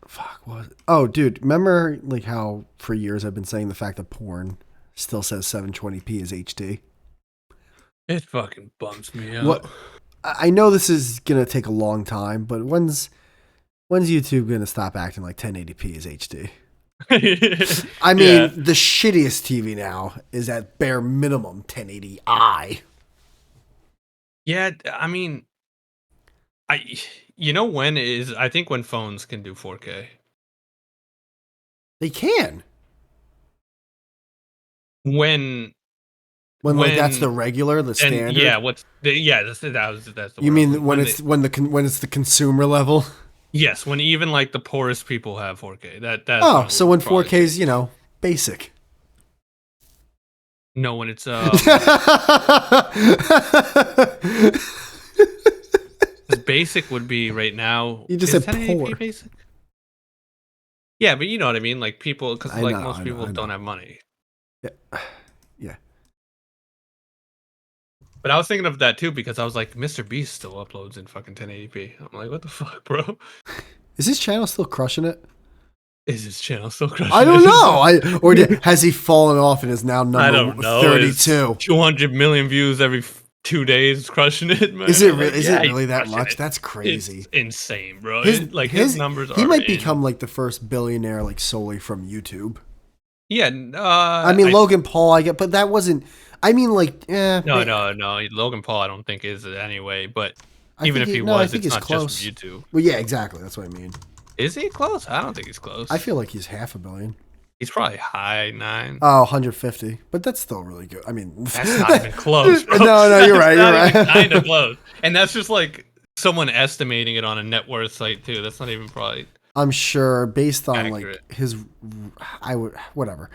Fuck. What? Oh, dude, remember like how for years I've been saying the fact that porn still says 720p is HD. It fucking bums me out. What? I know this is gonna take a long time, but when's YouTube gonna stop acting like 1080p is HD? I mean, the shittiest TV now is at bare minimum 1080i. Yeah, I mean, I think when phones can do 4K. They can. When like that's the regular, the standard. Yeah, that's the. You mean when it's the consumer level? Yes, when even like the poorest people have 4K. That's so when 4K is basic. No, when it's basic would be right now. You just said poor. Basic? Yeah, but you know what I mean. Like people, because like most people don't have money. Yeah. But I was thinking of that too because I was like, Mr. Beast still uploads in fucking 1080p. I'm like, what the fuck, bro? Is his channel still crushing it? Is his channel still crushing it? I don't know. Has he fallen off and is now number 32? 200 million views every 2 days, crushing it, man. Is it really that much? That's crazy. It's insane, bro. His numbers are. He might become like the first billionaire, like solely from YouTube. Yeah. Logan Paul, I get, but that wasn't. I mean, like, No. Logan Paul, I don't think is it anyway. But Even if he I was, think it's he's not just close. from YouTube. Well, yeah, exactly. That's what I mean. Is he close? I don't think he's close. I feel like he's half a billion. He's probably high 9. Oh, 150. But that's still really good. I mean, That's not even close, bro. No, you're right. You're right. Kind of close. And that's just like someone estimating it on a net worth site too. That's not even probably I'm sure based on accurate. like his, I would whatever,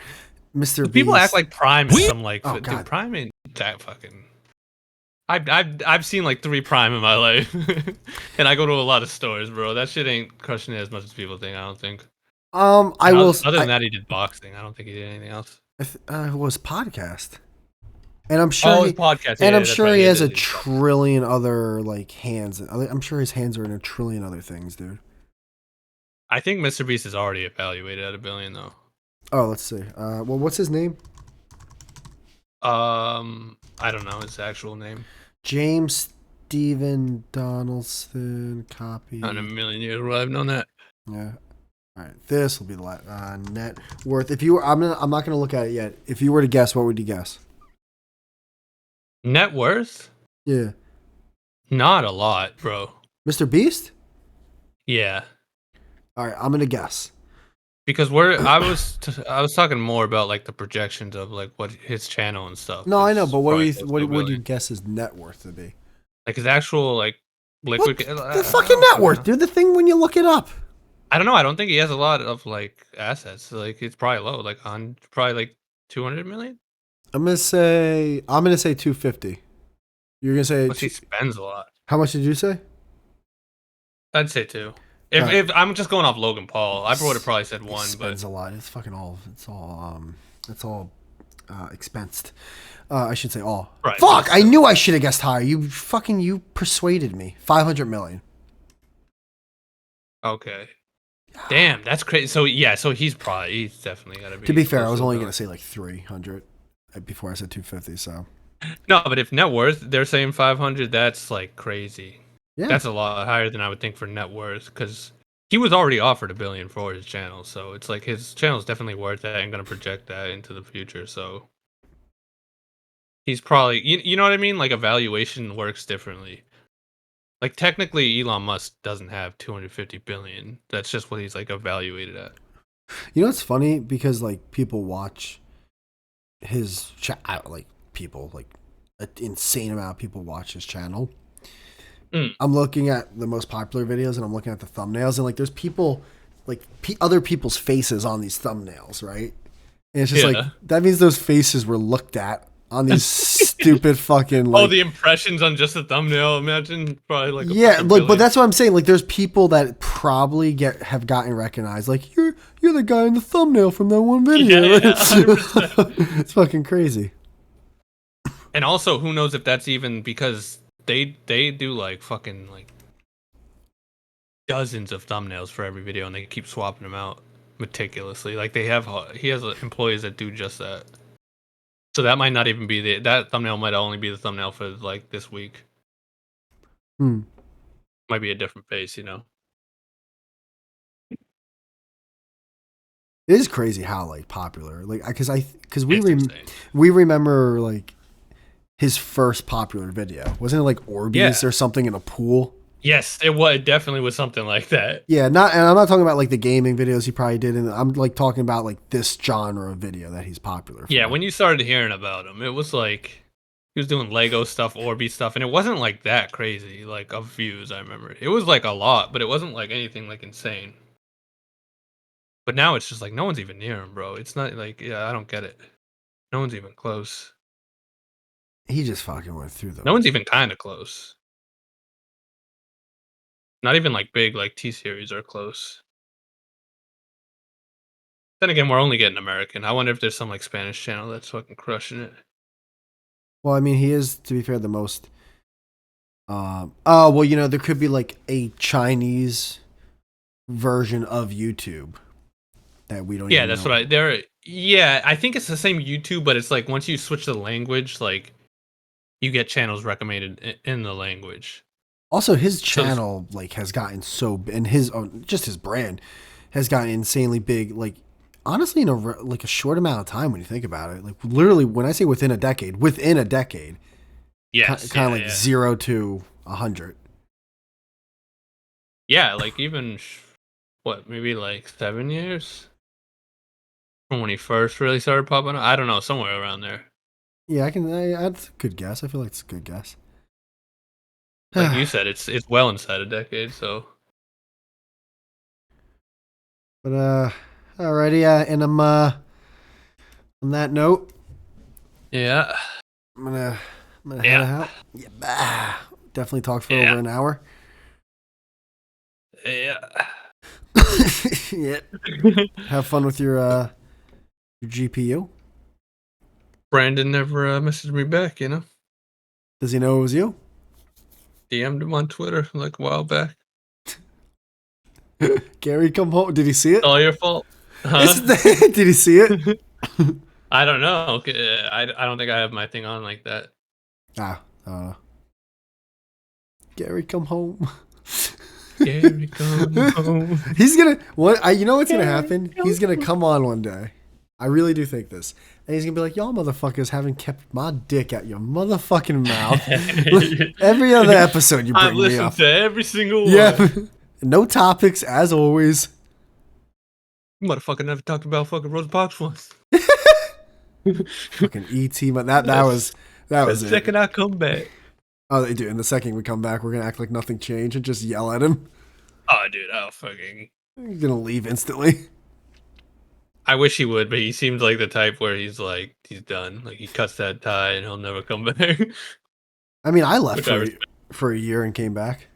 Mr. Beast. People act like Prime is some like, Oh, dude, God. Prime ain't that fucking. I've seen like 3 Prime in my life, and I go to a lot of stores, bro. That shit ain't crushing it as much as people think. I don't think. I will. Other than that, he did boxing. I don't think he did anything else. It was podcast, and I'm sure. Oh, his podcast. And Yeah, I'm that's sure right, he has did a his podcast. trillion other like hands. I'm sure his hands are in a trillion other things, dude. I think Mr. Beast is already evaluated at $1 billion though. Oh, let's see. Well, what's his name? I don't know his actual name. James Stephen Donaldson. Copy. Not in a million years would I have known that. Yeah. All right. This will be the net worth. If you were, I'm not gonna look at it yet. If you were to guess, what would you guess? Net worth? Yeah. Not a lot, bro. Mr. Beast. Yeah, All right. I'm gonna guess. because I was talking more about like the projections of like what his channel and stuff. No, I know, It's but what probably close to what $1 would you billion. guess his net worth to be? Like his actual like liquid The fucking net worth, dude. The thing when you look it up. I don't know. I don't think he has a lot of like assets. Like it's probably low, like on probably like 200 million. I'm gonna say 250. You're gonna say Plus he spends a lot. how much did you say? I'd say 2. If I'm just going off Logan Paul, I would have probably said He 1, spends but a lot. It's fucking all. It's all expensed. I should say all. Right. Fuck! I knew I should have guessed higher. You persuaded me. 500 million. okay. Damn, that's crazy. So yeah, so he's definitely gotta be. To be fair, I close was to only $1 gonna say like 300 before I said 250. So No, but if net worth, they're saying 500. That's like crazy. yeah, That's a lot higher than I would think for net worth because he was already offered $1 billion for his channel. So it's like his channel is definitely worth that and gonna project that into the future. So he's probably you know what I mean. Like evaluation works differently. Like technically, Elon Musk doesn't have 250 billion. That's just what he's like evaluated at. you know what's funny because like people watch his like people like an insane amount of people watch his channel. I'm looking at the most popular videos and I'm looking at the thumbnails and like there's people like other people's faces on these thumbnails, right? And it's just like that means those faces were looked at on these stupid fucking like the impressions on just the thumbnail. Imagine probably like look, but that's what I'm saying. Like there's people that probably have gotten recognized. Like you're the guy in the thumbnail from that one video. Yeah, 100%. It's fucking crazy. And also, who knows if that's even because they do like fucking like dozens of thumbnails for every video, and they keep swapping them out meticulously. Like he has employees that do just that. So that might not even be that thumbnail might only be the thumbnail for like this week. Might be a different face, you know. It is crazy how like popular, like because we remember like his first popular video, wasn't it like Orbeez or something in a pool? Yes, it definitely was something like that. Yeah, and I'm not talking about like the gaming videos he probably did, and I'm like talking about like this genre of video that he's popular for. Yeah, when you started hearing about him, it was like he was doing Lego stuff, Orbeez stuff, and it wasn't like that crazy, like of views. I remember it was like a lot, but it wasn't like anything like insane. But now it's just like no one's even near him, bro. It's not like I don't get it. No one's even close. He just fucking went through them. No one's even kind of close. Not even like big like T-series are close. Then again, we're only getting American. I wonder if there's some like Spanish channel that's fucking crushing it. Well, I mean, he is, to be fair, the most. Well, you know, there could be like a Chinese version of YouTube that we don't. Yeah, even that's know. what Yeah, I think it's the same YouTube, but it's like once you switch the language, like you get channels recommended in the language. Also, his channel like has gotten and his just his brand has gotten insanely big. Like honestly, in a short amount of time when you think about it, like literally when I say within a decade, Yes, kind of like 0 to 100. Yeah, like even what, maybe like 7 years from when he first really started popping up. I don't know, somewhere around there. Yeah, that's a good guess. I feel like it's a good guess. Like you said, it's well inside a decade. So But alrighty. And on that note, yeah, I'm gonna head yeah, out. Yeah, definitely talked for yeah, over an hour. yeah. Yeah. Have fun with your GPU. Brandon never messaged me back. Does he know it was you? DM'd him on Twitter like a while back. Gary, come home. Did he see It's it? all your fault, huh? Did he see it? I don't know. I don't think I have my thing on like that. Gary, come home. Gary, come home. He's gonna you know what's gonna Gary, happen? He's gonna come on one day. I really do think this. And he's gonna be like, y'all motherfuckers haven't kept my dick out your motherfucking mouth. Every other episode you I've bring me listened up. to every single one. Yeah. No topics, as always. Motherfucker never talked about fucking Rosa Parks once. Fucking E.T. But that was The it. second I come back. Oh, they do. And the second we come back, we're gonna act like nothing changed and just yell at him. Oh, dude, I'll fucking. He's gonna leave instantly. I wish he would, but he seems like the type where he's done. Like he cuts that tie and he'll never come back. I mean, I left Which I for a year and came back.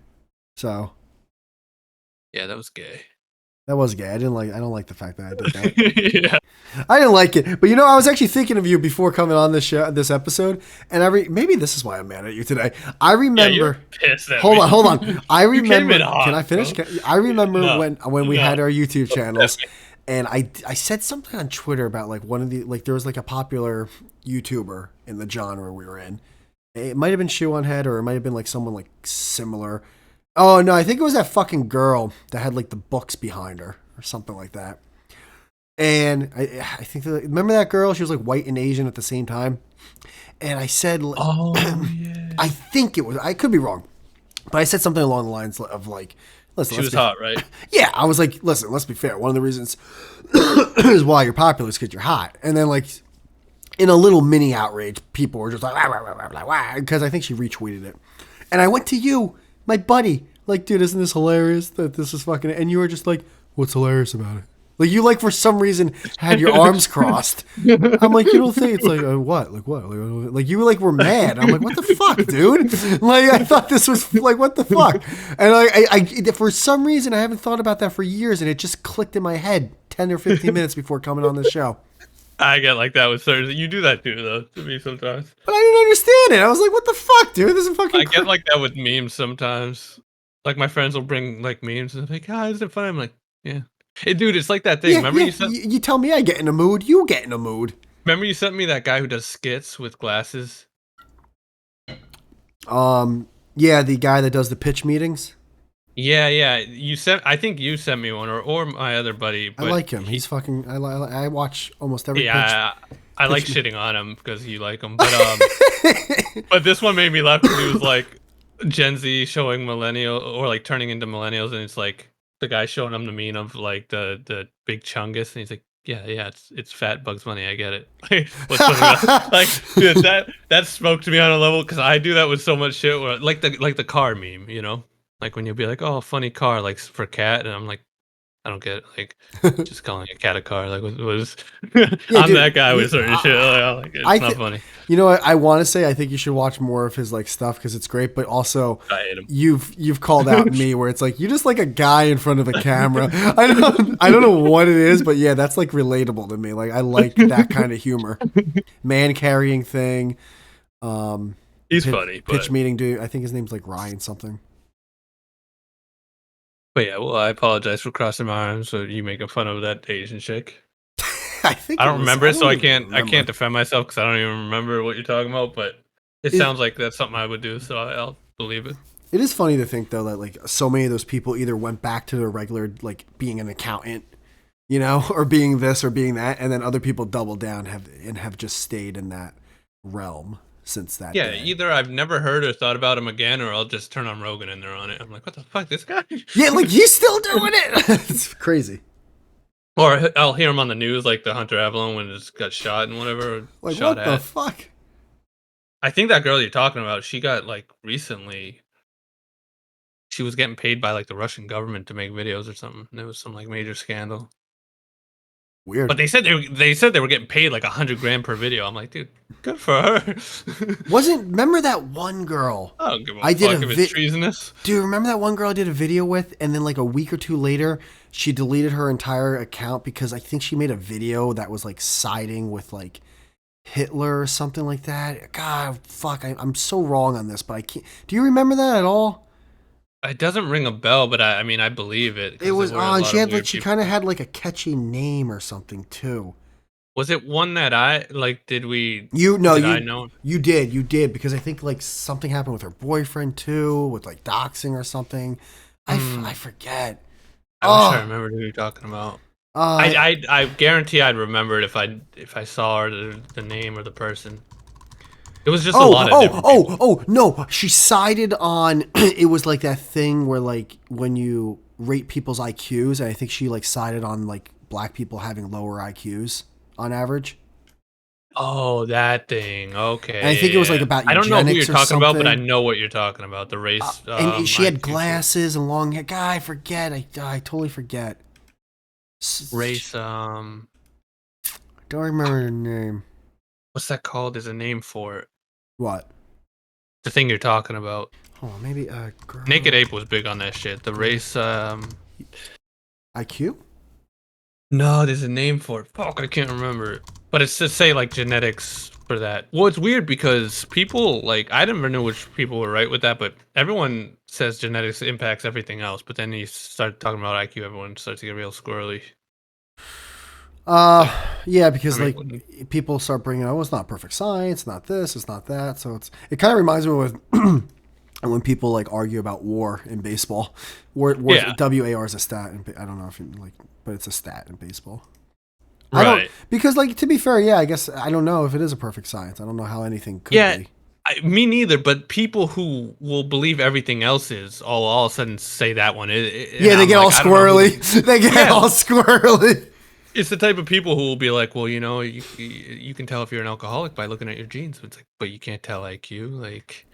So Yeah, that was gay. that was gay. I don't like the fact that I did that. Yeah. I didn't like it. But I was actually thinking of you before coming on this episode, and maybe this is why I'm mad at you today. I remember. Yeah, you're pissed at Hold me. on, hold on. I You came remember. in hot, Can I finish? bro. I remember No. when we No. had our YouTube channels, and I said something on Twitter about like one of the there was like a popular YouTuber in the genre we were in. It might have been Shoe on Head, or it might have been like someone like similar. Oh no, I think it was that fucking girl that had like the books behind her or something like that. And I think remember that girl? She was like white and Asian at the same time. And I said, Oh yeah. I think it was. I could be wrong, but I said something along the lines of like, listen, She was hot, right? Yeah, I was like, listen, let's be fair. One of the reasons is why you're popular is because you're hot. And then like in a little mini outrage, people were just like, because I think she retweeted it. And I went to you, my buddy, like, dude, isn't this hilarious that this is fucking, and you were just like, what's hilarious about it? Like, you, like, for some reason had your arms crossed. I'm like, you don't think it's like, what? Like, what? Like, you, like, were mad. I'm like, what the fuck, dude? Like, I thought this was, like, what the fuck? And I for some reason, I haven't thought about that for years, and it just clicked in my head 10 or 15 minutes before coming on the show. I get like that with certain. You do that too, though, to me sometimes. But I didn't understand it. I was like, what the fuck, dude? This is fucking I get like that with memes sometimes. Like my friends will bring like memes and like, "Ah, isn't it funny?" I'm like, "Yeah, hey, dude, it's like that thing. Remember you tell me I get in a mood, you get in a mood. Remember you sent me that guy who does skits with glasses? Yeah, the guy that does the pitch meetings. Yeah. I think you sent me one, or my other buddy. I But like him. He's fucking. I watch almost every yeah, pitch. I like shitting on him because you like him. But but this one made me laugh because he was like Gen Z showing millennial or like turning into millennials, and it's like the guy showing them the meme of like the big chungus, and he's like, yeah, it's fat Bugs Bunny. I get it. What's funny about, like, dude, that spoke to me on a level because I do that with so much shit. Where like the car meme, like when you'll be like, oh, funny car, like for cat, and I'm like, I don't get it. Like, just calling a cat a car. Like, what was? I'm dude, that guy with certain shit. Like, it's not funny. You know what? I want to say I think you should watch more of his like stuff because it's great. But also, I hate him. You've called out me where it's like you just like a guy in front of a camera. I don't know what it is, but yeah, that's like relatable to me. Like I like that kind of humor, man carrying thing. He's funny. Pitch meeting dude. I think his name's like Ryan something. But yeah, well, I apologize for crossing my arms. So you making fun of that Asian chick? I don't remember it, so I can't remember. defend myself because I don't even remember what you're talking about. But it sounds like that's something I would do, so I'll believe it. It is funny to think though that like so many of those people either went back to their regular like being an accountant, or being this or being that, and then other people double down have just stayed in that realm. since that Yeah, day. either I've never heard or thought about him again, or I'll just turn on Rogan and they're on it. I'm like, what the fuck, this guy? Yeah, like he's still doing it. It's crazy. Or I'll hear him on the news, like the Hunter Avalon when it just got shot and whatever, Like shot what the at. fuck? I think that girl you're talking about, she got like recently. She was getting paid by like the Russian government to make videos or something. There was some like major scandal. Weird. But they said they were getting paid like 100 grand per video. I'm like, dude, good for her. Remember that one girl? I don't give a I did fuck a if it's treasonous. Dude, remember that one girl I did a video with, and then like a week or two later, she deleted her entire account because I think she made a video that was like siding with like Hitler or something like that. God, fuck, I'm so wrong on this, but I can't. Do you remember that at all? It doesn't ring a bell, but I mean, I believe it. 'Cause It was there were a on. lot She of had like weird she people. kind of had like a catchy name or something too. Was it one that I like? Did we? You no, Did I know? you did because I think like something happened with her boyfriend too, with like doxing or something. I forget. I wish I remembered who you're talking about. Uh, I guarantee I'd remember it if I saw her, the name or the person. It was just a lot of different people. no, she sided on. It was like that thing where like when you rate people's IQs, and I think she like sided on like black people having lower IQs on average. Oh, that thing. Okay. And I think it was like about I don't know who you're eugenics or talking about, but I something. know what you're talking about. The race. And she had IQ glasses and long hair. God, I forget. I totally forget. race. Don't remember her name. What's that called? There's a name for it. What? The thing you're talking about. Oh, maybe girl. Naked Ape was big on that shit. The race. IQ? No, there's a name for it. Fuck, I can't remember it. But it's to say like genetics for that. Well, it's weird because people like I never knew which people were right with that, but everyone says genetics impacts everything else. But then you start talking about IQ, everyone starts to get real squirrely. Yeah, because I mean, like people start bringing, oh, it's not perfect science, not this, it's not that. So it kind of reminds me with when people like argue about WAR in baseball. WAR, Yeah. WAR is a stat, and I don't know if you like, but it's a stat in baseball. Right. Because like to be fair, yeah, I guess I don't know if it is a perfect science. I don't know how anything could be. Me neither. But people who will believe everything else is all of a sudden say that one. Yeah, they get all squirrely. They get all squirrely. It's the type of people who will be like, well, you know, you can tell if you're an alcoholic by looking at your genes. It's like, but you can't tell IQ. Like,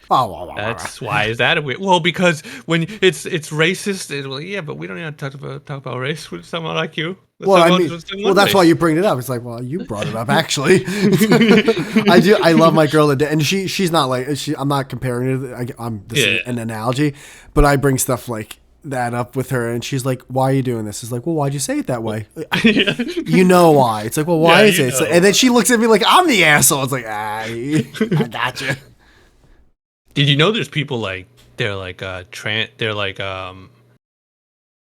that's why is that a weird? Well, because when it's racist. Well, yeah, but we don't even talk about race. We're just talking about IQ. Well, I mean, that's why you bring it up. It's like, well, you brought it up actually. I do. I love my girl, and she's not like I'm not comparing it. This is an analogy, but I bring stuff like that up with her, and she's like, "Why are you doing this?" It's like, "Well, why'd you say it that way?" You know why? It's like, "Well, why is it?" And then she looks at me like I'm the asshole. It's like, I gotcha. Did you know there's people like they're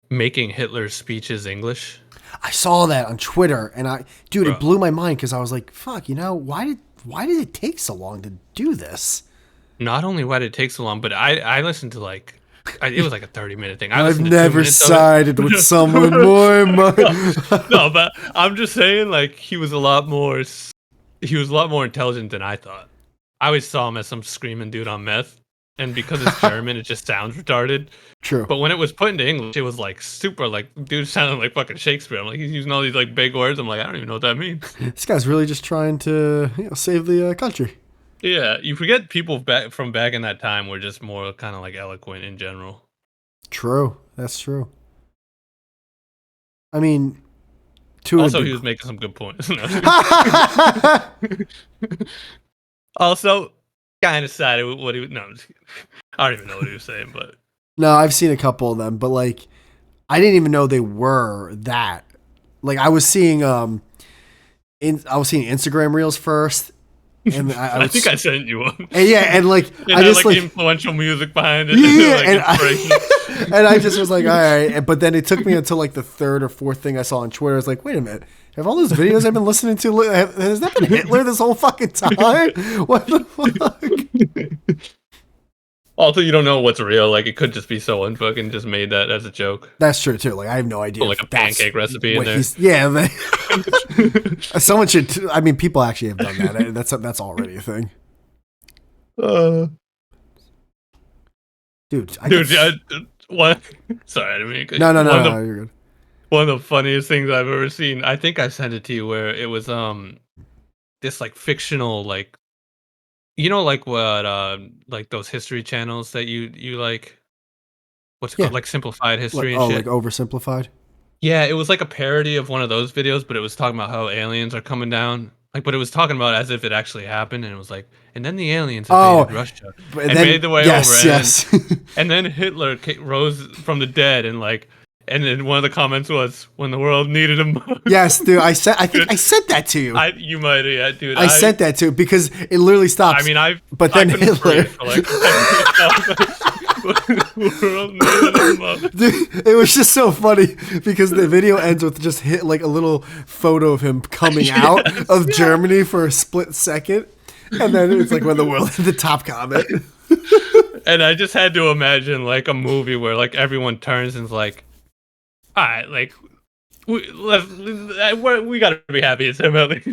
making Hitler's speeches English? I saw that on Twitter, and it blew my mind because I was like, "Fuck, you know, why did it take so long to do this?" Not only why did it take so long, but I listened to like. It was like a 30-minute thing. I've never sided with someone more. No, but I'm just saying, like he was a lot more intelligent than I thought. I always saw him as some screaming dude on meth, and because it's German, it just sounds retarded. True. But when it was put into English, it was like super, like dude sounded like fucking Shakespeare. I'm like, he's using all these like big words. I'm like, I don't even know what that means. This guy's really just trying to save the country. Yeah, you forget people from back in that time were just more kind of like eloquent in general. True, that's true. I mean, he was making some good points. Also, kind of sided with what he was. No, I'm just kidding. I don't even know what he was saying, but no, I've seen a couple of them, but like, I didn't even know they were that. Like, I was seeing Instagram reels first. And I think I sent you one. And and like it I just like influential music behind it. Yeah, and I just was like, all right. But then it took me until like the third or fourth thing I saw on Twitter. I was like, wait a minute, have all those videos I've been listening to has that been Hitler this whole fucking time? What the fuck? Also, you don't know what's real. Like, it could just be someone fucking just made that as a joke. That's true too. Like, I have no idea. Put like a pancake recipe in there. Yeah. Someone should. I mean, people actually have done that. That's already a thing. Uh, Dude, I get dude, what? Sorry, I didn't mean to no, no, no, one of no, the you're good. one of the funniest things I've ever seen. I think I sent it to you where it was this like fictional like like what like those history channels that you like what's it Yeah, called like simplified like history and oh, like shit. oversimplified. Yeah, it was like a parody of one of those videos, but it was talking about how aliens are coming down. Like, but it was talking about as if it actually happened, and it was like, and then the aliens Oh, invaded Russia but and then made their way over, yes, yes, and then Hitler rose from the dead, and like, and then one of the comments was, "When the world needed him yes, most." dude. I think Dude, I sent that to you. you might, yeah, dude. I sent that to because it literally I stops. mean, But I then couldn't Hitler. breathe for like 10 minutes. I was like, "When the world needed him most." Dude, it was just so funny because the video ends with just hit like a little photo of him coming out Yes, of Germany for a split second, and then it's like when the world the top comment. and I just had to imagine like a movie where like everyone turns and's like, all right, like we gotta be happy it's him. Like,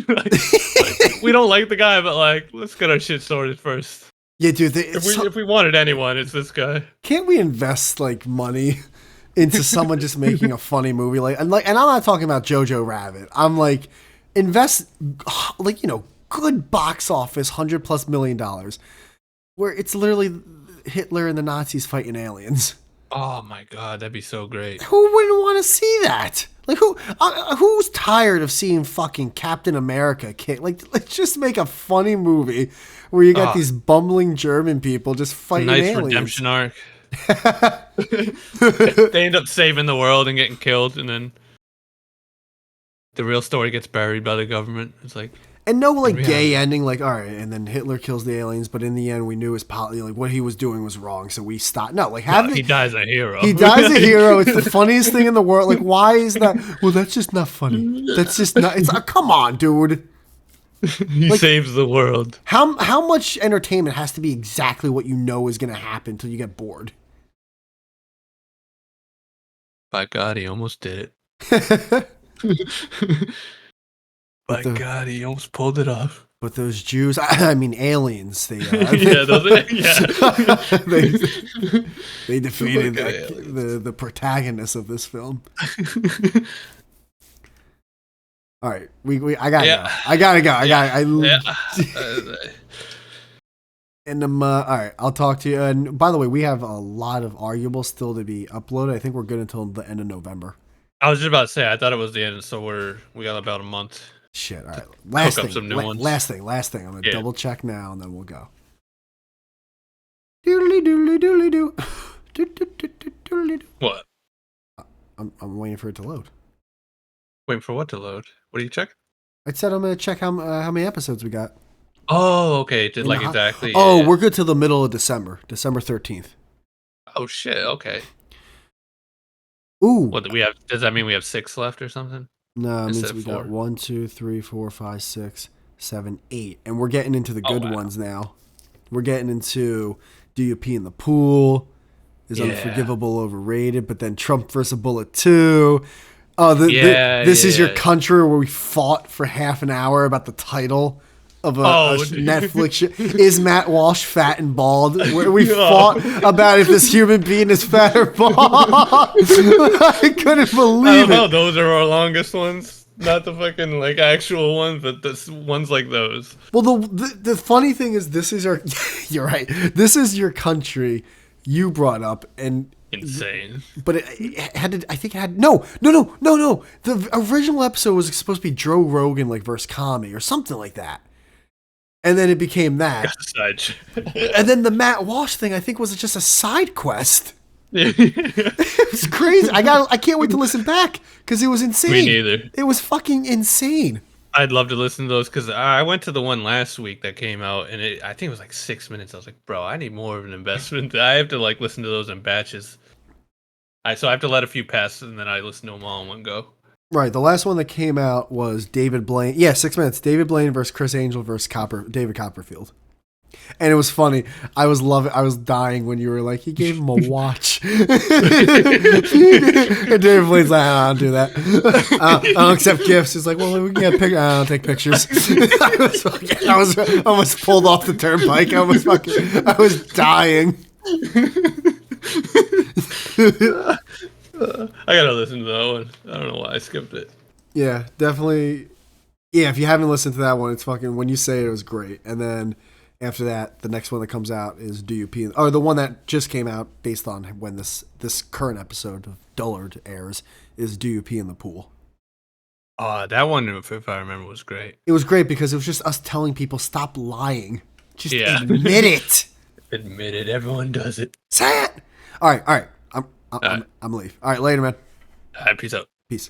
we don't like the guy, but like let's get our shit sorted first. Yeah, dude. If we wanted anyone, it's this guy. Can't we invest like money into someone just making a funny movie and I'm not talking about Jojo Rabbit. I'm like invest like good box office $100+ million where it's literally Hitler and the Nazis fighting aliens. Oh my god, that'd be so great. Who wouldn't want to see that? Like who's tired of seeing fucking Captain America kick? Like let's just make a funny movie where you got these bumbling German people just fighting Nice aliens. redemption arc. They end up saving the world and getting killed, and then the real story gets buried by the government. It's like, and no like gay ending, like all right, and then Hitler kills the aliens, but in the end we knew his like what he was doing was wrong, so we stopped. No, like he dies a hero. He dies a hero. It's the funniest thing in the world. Like why is that? Well, that's just not funny. That's just not. It's come on, dude. He saves the world. How much entertainment has to be exactly what you know is going to happen until you get bored? By God, he almost did But it. By God, he almost pulled it off. But those Jews, I mean aliens, they yeah, they defeated the protagonist of this film. All right, I gotta go. I gotta go. And all right, I'll talk to you. And by the way, we have a lot of arguables still to be uploaded. I think we're good until the end of November. I was just about to say, I thought it was the end, so we got about a month. Shit. All right. Last thing. Some new ones. Last thing. I'm gonna double check now, and then we'll go. Doodly doodly doodly doo. What? I'm waiting for it to load. Waiting for what to load? What do you check? I said I'm gonna check how many episodes we got. Oh, okay. Did like exactly. Oh, we're good till the middle of December, December 13th. Oh shit. Okay. Ooh. What do we have? Does that mean we have 6 left or something? No, it means we got 1, 2, 3, 4, 5, 6, 7, 8, and we're getting into the good ones now. We're getting into Do You Pee in the Pool? Is Unforgivable overrated? But then Trump vs. Bullet 2. Oh, this is your country where we fought for half an hour about the title of a Netflix show. Is Matt Walsh fat and bald? Where we fought about if this human being is fat or bald. I couldn't believe it. No, those are our longest ones. Not the fucking like actual ones, but the ones like those. Well, the funny thing is, this is our. You're right. This is your country. You brought up and. Insane. But it had to. I think it had no. The original episode was supposed to be Joe Rogan like versus Kami or something like that. And then it became that. And then the Matt Walsh thing, I think, was just a side quest. It was crazy. I can't wait to listen back because it was insane. Me neither. It was fucking insane. I'd love to listen to those because I went to the one last week that came out, and I think it was like 6 minutes. I was like, bro, I need more of an investment. I have to like listen to those in batches. So I have to let a few pass, and then I listen to them all in one go. Right. The last one that came out was David Blaine. Yeah, 6 minutes. David Blaine versus Chris Angel versus David Copperfield. And it was funny. I was dying when you were like, he gave him a watch. And David Blaine's like, I don't do that. I don't accept gifts. He's like, well, we can get I don't take pictures. I was almost pulled off the turnpike. I was dying. I gotta listen to that one. I don't know why I skipped it. Yeah, definitely. Yeah, if you haven't listened to that one, it's fucking, when you say it was great. And then after that, the next one that comes out is Do You Pee or the one that just came out based on when this current episode of Dullard airs is Do You Pee in the Pool. That one, if I remember, was great. It was great because it was just us telling people, stop lying. Just admit it. Admit it. Everyone does it. Say it. All right. I'm leave. All right, later, man. All right, peace out. Peace.